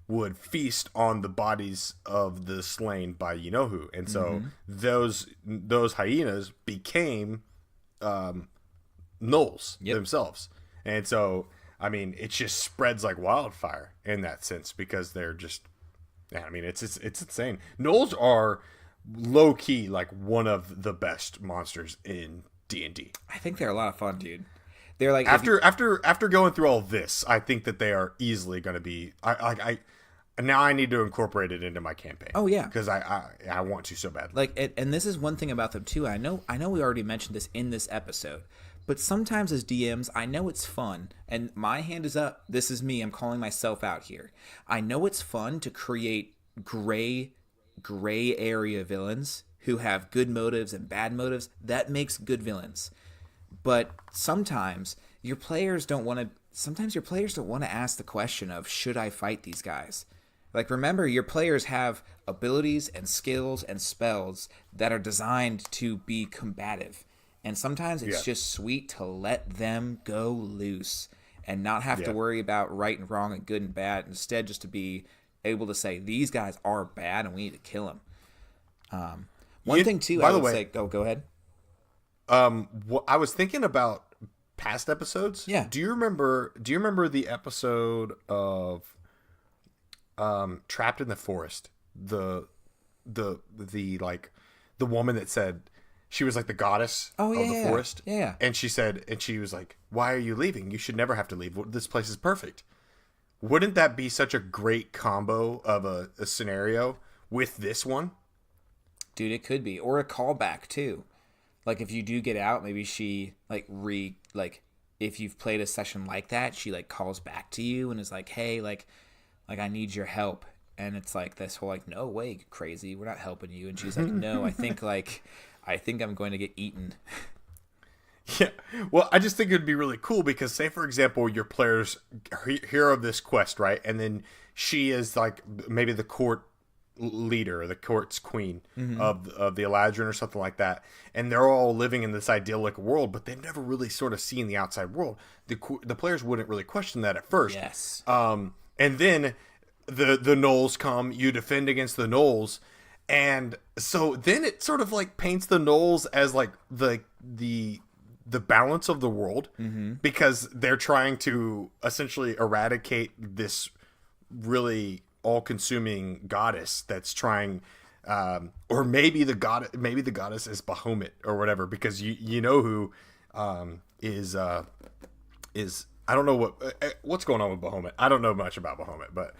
would feast on the bodies of the slain by you know who, and so those hyenas became gnolls themselves, and so I mean it just spreads like wildfire in that sense because they're just, I mean it's insane. Gnolls are low key like one of the best monsters in D&D. I think they're a lot of fun, dude. They're like after going through all this, I think that they are easily going to be. I now I need to incorporate it into my campaign. Oh yeah, because I want to so badly. Like, and this is one thing about them too. I know we already mentioned this in this episode, but sometimes as DMs, I know it's fun, and my hand is up. This is me. I'm calling myself out here. I know it's fun to create gray area villains who have good motives and bad motives. That makes good villains. But sometimes your players don't want to ask the question of, should I fight these guys? Like, remember, your players have abilities and skills and spells that are designed to be combative. And sometimes it's just sweet to let them go loose and not have to worry about right and wrong and good and bad. Instead, just to be able to say, these guys are bad and we need to kill them. One thing, too, I would say... Go ahead. I was thinking about past episodes. Yeah. Do you remember the episode of Trapped in the Forest? The like the woman that said she was like the goddess of the forest. Yeah. And she was like, "Why are you leaving? You should never have to leave. This place is perfect." Wouldn't that be such a great combo of a scenario with this one? Dude, it could be. Or a callback too. Like, if you do get out, maybe she, if you've played a session like that, she, calls back to you and is like, hey, I need your help. And it's, this whole, no way, crazy, we're not helping you. And she's like, no, I think I'm going to get eaten. Yeah. Well, I just think it would be really cool because, say, for example, your players hear of this quest, right? And then she is, maybe the court leader, the court's queen of the Eladrin or something like that, and they're all living in this idyllic world, but they've never really sort of seen the outside world. The players wouldn't really question that at first. Yes. And then the Gnolls come, you defend against the Gnolls, and so then it sort of paints the Gnolls as the balance of the world, because they're trying to essentially eradicate this really all-consuming goddess that's trying, or maybe the goddess is Bahamut or whatever, because you know who is I don't know what's going on with Bahamut. I don't know much about Bahamut, but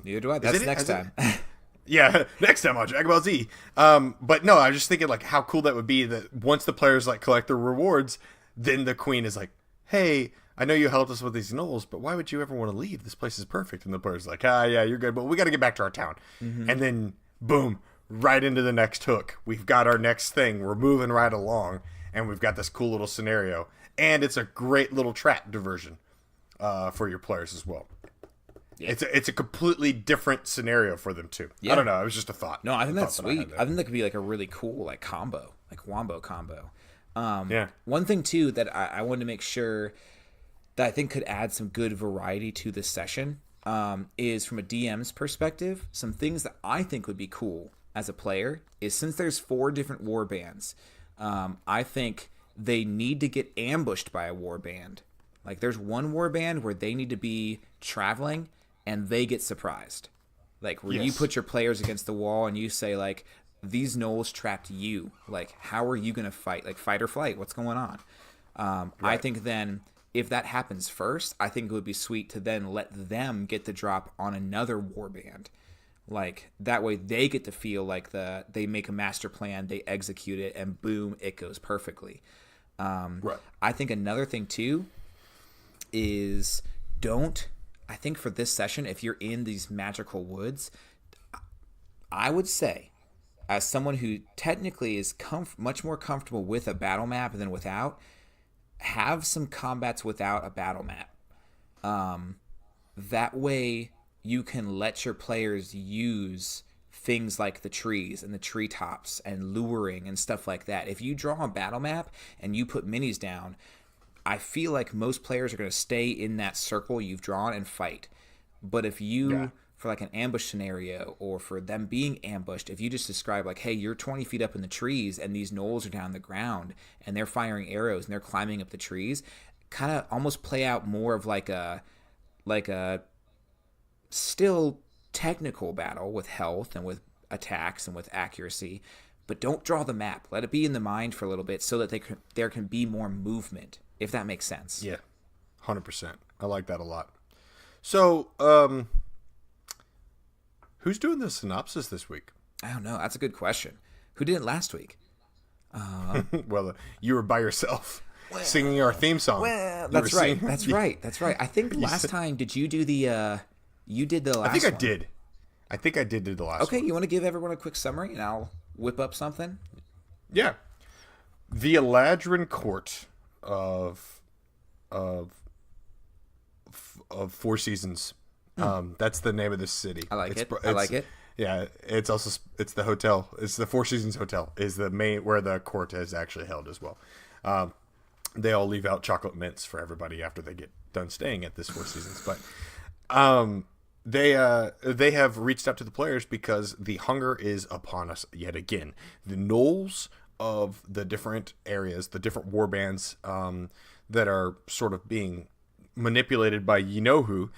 neither do I. That's next time. Yeah, next time on Dragon Ball Z. But no, I was just thinking how cool that would be that once the players collect their rewards, then the queen is like, hey, I know you helped us with these gnolls, but why would you ever want to leave? This place is perfect. And the player's like, yeah, you're good, but we got to get back to our town. And then, boom, right into the next hook. We've got our next thing. We're moving right along, and we've got this cool little scenario. And it's a great little trap diversion for your players as well. Yeah. It's a completely different scenario for them, too. Yeah. I don't know. It was just a thought. No, I think that's sweet. I think that could be a really cool combo, wombo combo. One thing, too, that I wanted to make sure that I think could add some good variety to this session is, from a DM's perspective, some things that I think would be cool as a player is, since there's 4 different war bands, I think they need to get ambushed by a war band. There's one war band where they need to be traveling and they get surprised. You put your players against the wall and you say, these Gnolls trapped you. How are you going to fight? Fight or flight? What's going on? Right. I think then, if that happens first, I think it would be sweet to then let them get the drop on another warband. That way they get to feel they make a master plan, they execute it, and boom, it goes perfectly. Right. I think another thing too is I think for this session, if you're in these magical woods, I would say, as someone who technically is much more comfortable with a battle map than without, have some combats without a battle map. That way you can let your players use things like the trees and the treetops and luring and stuff like that. If you draw a battle map and you put minis down, I feel like most players are going to stay in that circle you've drawn and fight. But if you, for like an ambush scenario or for them being ambushed, if you just describe like, hey, you're 20 feet up in the trees and these gnolls are down the ground and they're firing arrows and they're climbing up the trees, kind of almost play out more of like a still technical battle with health and with attacks and with accuracy, but don't draw the map. Let it be in the mind for a little bit so that there can be more movement, if that makes sense. Yeah, 100%. I like that a lot. So, who's doing the synopsis this week? I don't know. That's a good question. Who did it last week? Well, you were by yourself singing our theme song. Well, that's right. That's right. I think last time, did you do the... you did the last one. I think I did do the last one. Okay, you want to give everyone a quick summary and I'll whip up something? Yeah. The Eladrin Court of Four Seasons. That's the name of this city. I like it. Yeah, it's the hotel. It's the Four Seasons Hotel is the main where the court is actually held as well. They all leave out chocolate mints for everybody after they get done staying at this Four Seasons, but they have reached out to the players because the hunger is upon us yet again. The Gnolls of the different areas, the different war bands that are sort of being manipulated by you-know-who,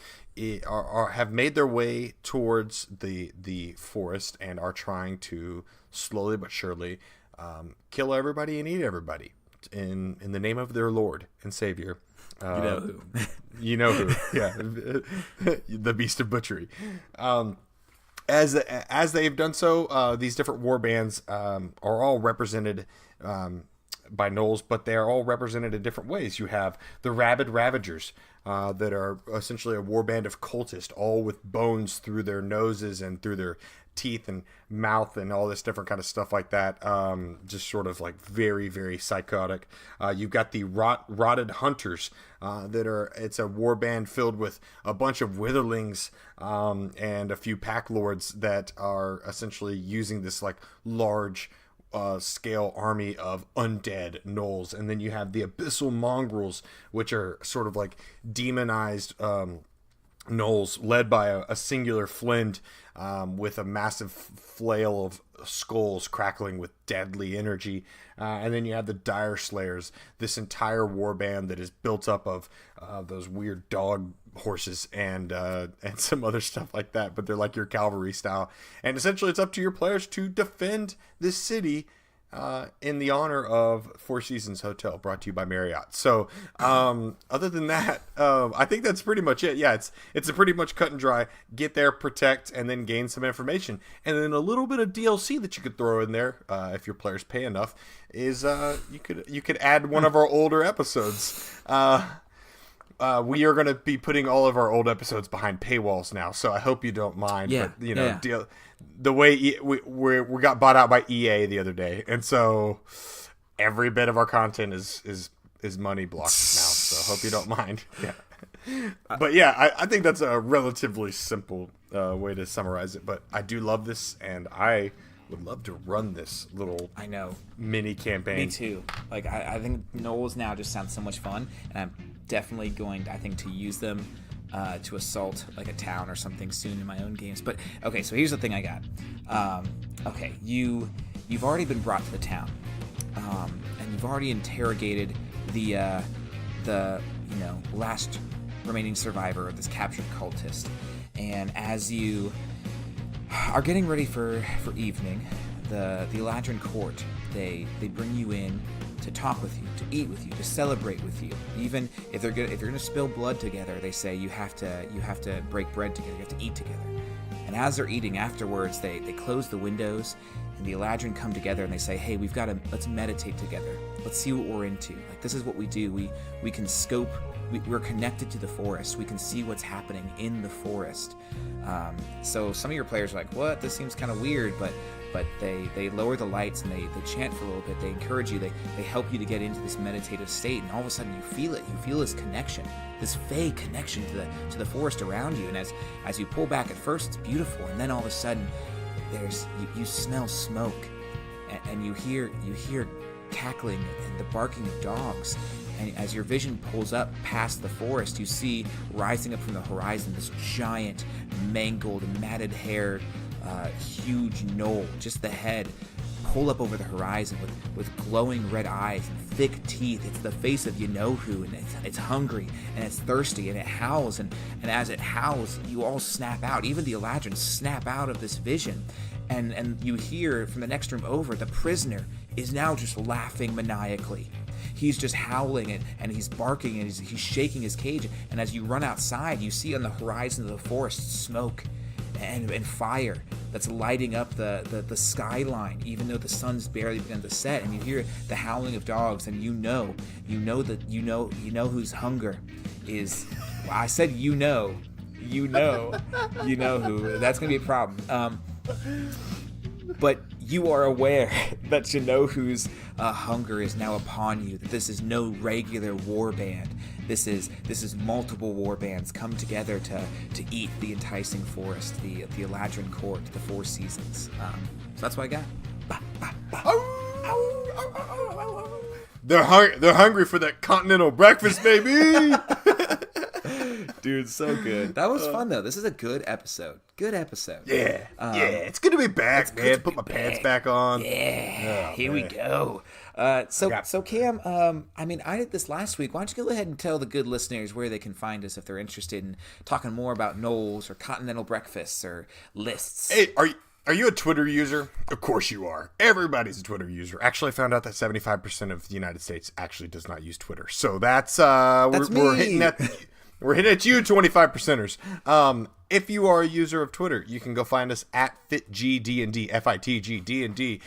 have made their way towards the forest and are trying to slowly but surely kill everybody and eat everybody in the name of their Lord and Savior. You know who. Yeah. The Beast of Butchery. As they've done so, these different war bands are all represented by Gnolls, but they are all represented in different ways. You have the Rabid Ravagers that are essentially a war band of cultists, all with bones through their noses and through their teeth and mouth and all this different kind of stuff like that. Just sort of like very, very psychotic. You've got the Rotted Hunters it's a war band filled with a bunch of witherlings and a few pack lords that are essentially using this like large scale army of undead gnolls. And then you have the Abyssal Mongrels, which are sort of like demonized gnolls led by a singular Flint with a massive flail of skulls crackling with deadly energy. And then you have the Dire Slayers, this entire war band that is built up of those weird dog horses and some other stuff like that, but they're like your cavalry style. And essentially it's up to your players to defend this city in the honor of Four Seasons Hotel, brought to you by Marriott. So other than that, I think that's pretty much it. Yeah, it's a pretty much cut and dry. Get there, protect, and then gain some information. And then a little bit of DLC that you could throw in there if your players pay enough is you could add one of our older episodes. We are going to be putting all of our old episodes behind paywalls now, so I hope you don't mind. Yeah, but the way we got bought out by EA the other day, and so every bit of our content is money blocked now. So I hope you don't mind. Yeah, but yeah, I think that's a relatively simple way to summarize it. But I do love this, and I would love to run this little mini campaign. Me too. Like I think Gnolls now just sounds so much fun, and I'm definitely going to use them to assault like a town or something soon in my own games. But okay, so here's the thing I got. Okay, you've already been brought to the town, and you've already interrogated the last remaining survivor of this captured cultist. And as you are getting ready for evening, the Eladrin Court, they bring you in to talk with you, to eat with you, to celebrate with you. Even if you're gonna spill blood together, they say you have to break bread together, you have to eat together. And as they're eating afterwards, they close the windows, and the Eladrin come together and they say, hey, let's meditate together. let's see what we're into. Like, this is what we do. We can scope. We're connected to the forest. We can see what's happening in the forest. So some of your players are like, what? This seems kind of weird, but they lower the lights and they chant for a little bit. They encourage you. They help you to get into this meditative state, and all of a sudden you feel it. You feel this connection, this fey connection to the forest around you. And as you pull back, at first it's beautiful, and then all of a sudden you smell smoke, and you hear cackling and the barking of dogs. And as your vision pulls up past the forest, you see rising up from the horizon this giant, mangled, matted-haired, huge gnoll, just the head, pull up over the horizon with glowing red eyes and thick teeth. It's the face of you-know-who, and it's hungry, and it's thirsty, and it howls, and as it howls, you all snap out. Even the Eladrins snap out of this vision, and you hear from the next room over, the prisoner is now just laughing maniacally. He's just howling and he's barking and he's shaking his cage. And as you run outside, you see on the horizon of the forest smoke and fire that's lighting up the skyline, even though the sun's barely begun to set. And you hear the howling of dogs, and you know whose hunger is. Well, I said you know who. That's gonna be a problem. But you are aware that you-know-who's hunger is now upon you, that this is no regular war band. This is multiple war bands come together to eat the enticing forest, the Eladrin court, the Four Seasons. So that's what I got. They're hungry for that continental breakfast, baby. Dude, so good. That was fun, though. This is a good episode. Yeah, it's good to be back, man. Put my pants back on. Yeah, here we go. So Cam, I did this last week. Why don't you go ahead and tell the good listeners where they can find us if they're interested in talking more about Gnolls or continental breakfasts or lists? Hey, are you a Twitter user? Of course you are. Everybody's a Twitter user. Actually, I found out that 75% of the United States actually does not use Twitter. So that's we're hitting at. We're hitting at you, 25%ers. If you are a user of Twitter, you can go find us at FitGDND, FITGDND.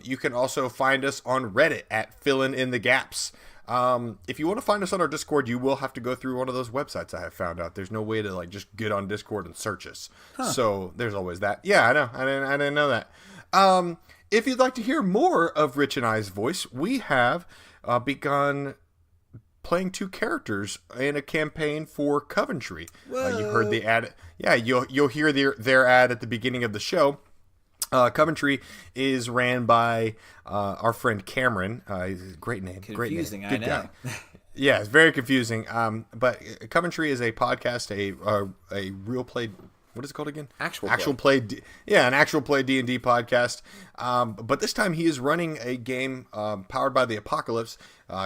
You can also find us on Reddit at Filling in the Gaps. If you want to find us on our Discord, you will have to go through one of those websites I have found out. There's no way to just get on Discord and search us. Huh. So there's always that. Yeah, I know. I didn't know that. If you'd like to hear more of Rich and I's voice, we have begun playing two characters in a campaign for Coventry. You heard the ad. Yeah, you'll hear their ad at the beginning of the show. Coventry is ran by our friend Cameron. Great name. Confusing, great name. Good I know. guy. Yeah, it's very confusing. But Coventry is a podcast, a real play. What is it called again? Actual play. An actual play D&D podcast. But this time he is running a game powered by the Apocalypse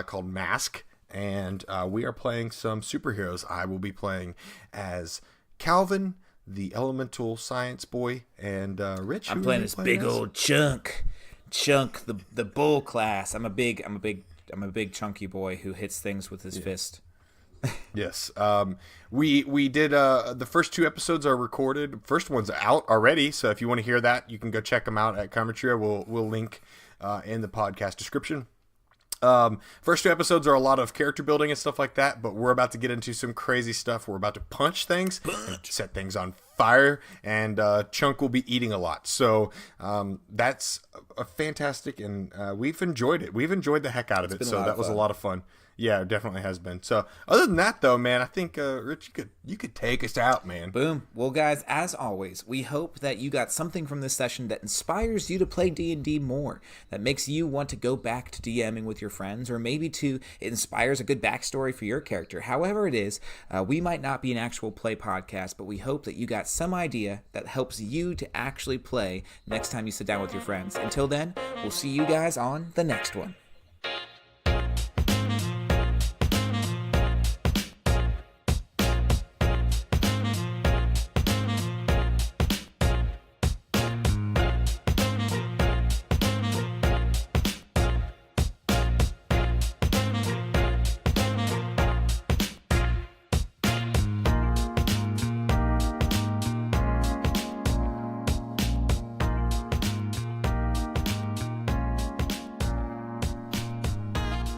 called Mask. And we are playing some superheroes. I will be playing as Calvin, the elemental science boy, and Rich. I'm playing this big old Chunk, the bull class. I'm a big chunky boy who hits things with his fist. Yes. We did the first two episodes are recorded. First one's out already, so if you want to hear that, you can go check them out at Coventry. We'll link in the podcast description. First two episodes are a lot of character building and stuff like that, but we're about to get into some crazy stuff. We're about to punch things and set things on fire, and Chunk will be eating a lot. So that's a fantastic, and we've enjoyed it. We've enjoyed the heck out of it. So that was a lot of fun. Yeah, it definitely has been. So other than that, though, man, I think Rich, you could take us out, man. Boom. Well, guys, as always, we hope that you got something from this session that inspires you to play D&D more, that makes you want to go back to DMing with your friends, or maybe it inspires a good backstory for your character. However it is, we might not be an actual play podcast, but we hope that you got some idea that helps you to actually play next time you sit down with your friends. Until then, we'll see you guys on the next one.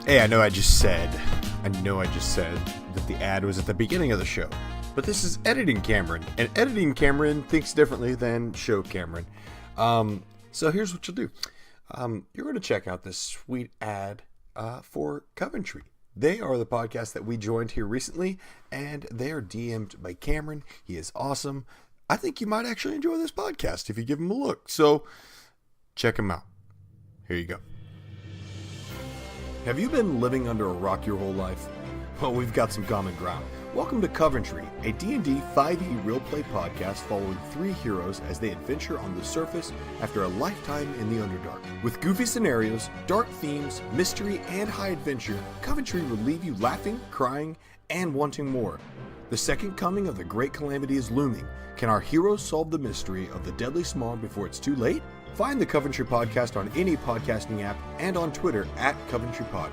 Hey, I know I just said that the ad was at the beginning of the show. But this is Editing Cameron, and Editing Cameron thinks differently than Show Cameron. So here's what you'll do. You're going to check out this sweet ad for Coventry. They are the podcast that we joined here recently, and they are DM'd by Cameron. He is awesome. I think you might actually enjoy this podcast if you give him a look. So check him out. Here you go. Have you been living under a rock your whole life? Well, we've got some common ground. Welcome to Coventry, a D&D 5e real play podcast following three heroes as they adventure on the surface after a lifetime in the Underdark. With goofy scenarios, dark themes, mystery, and high adventure, Coventry will leave you laughing, crying, and wanting more. The second coming of the Great Calamity is looming. Can our heroes solve the mystery of the deadly smog before it's too late? Find the Coventry Podcast on any podcasting app and on Twitter @CoventryPod.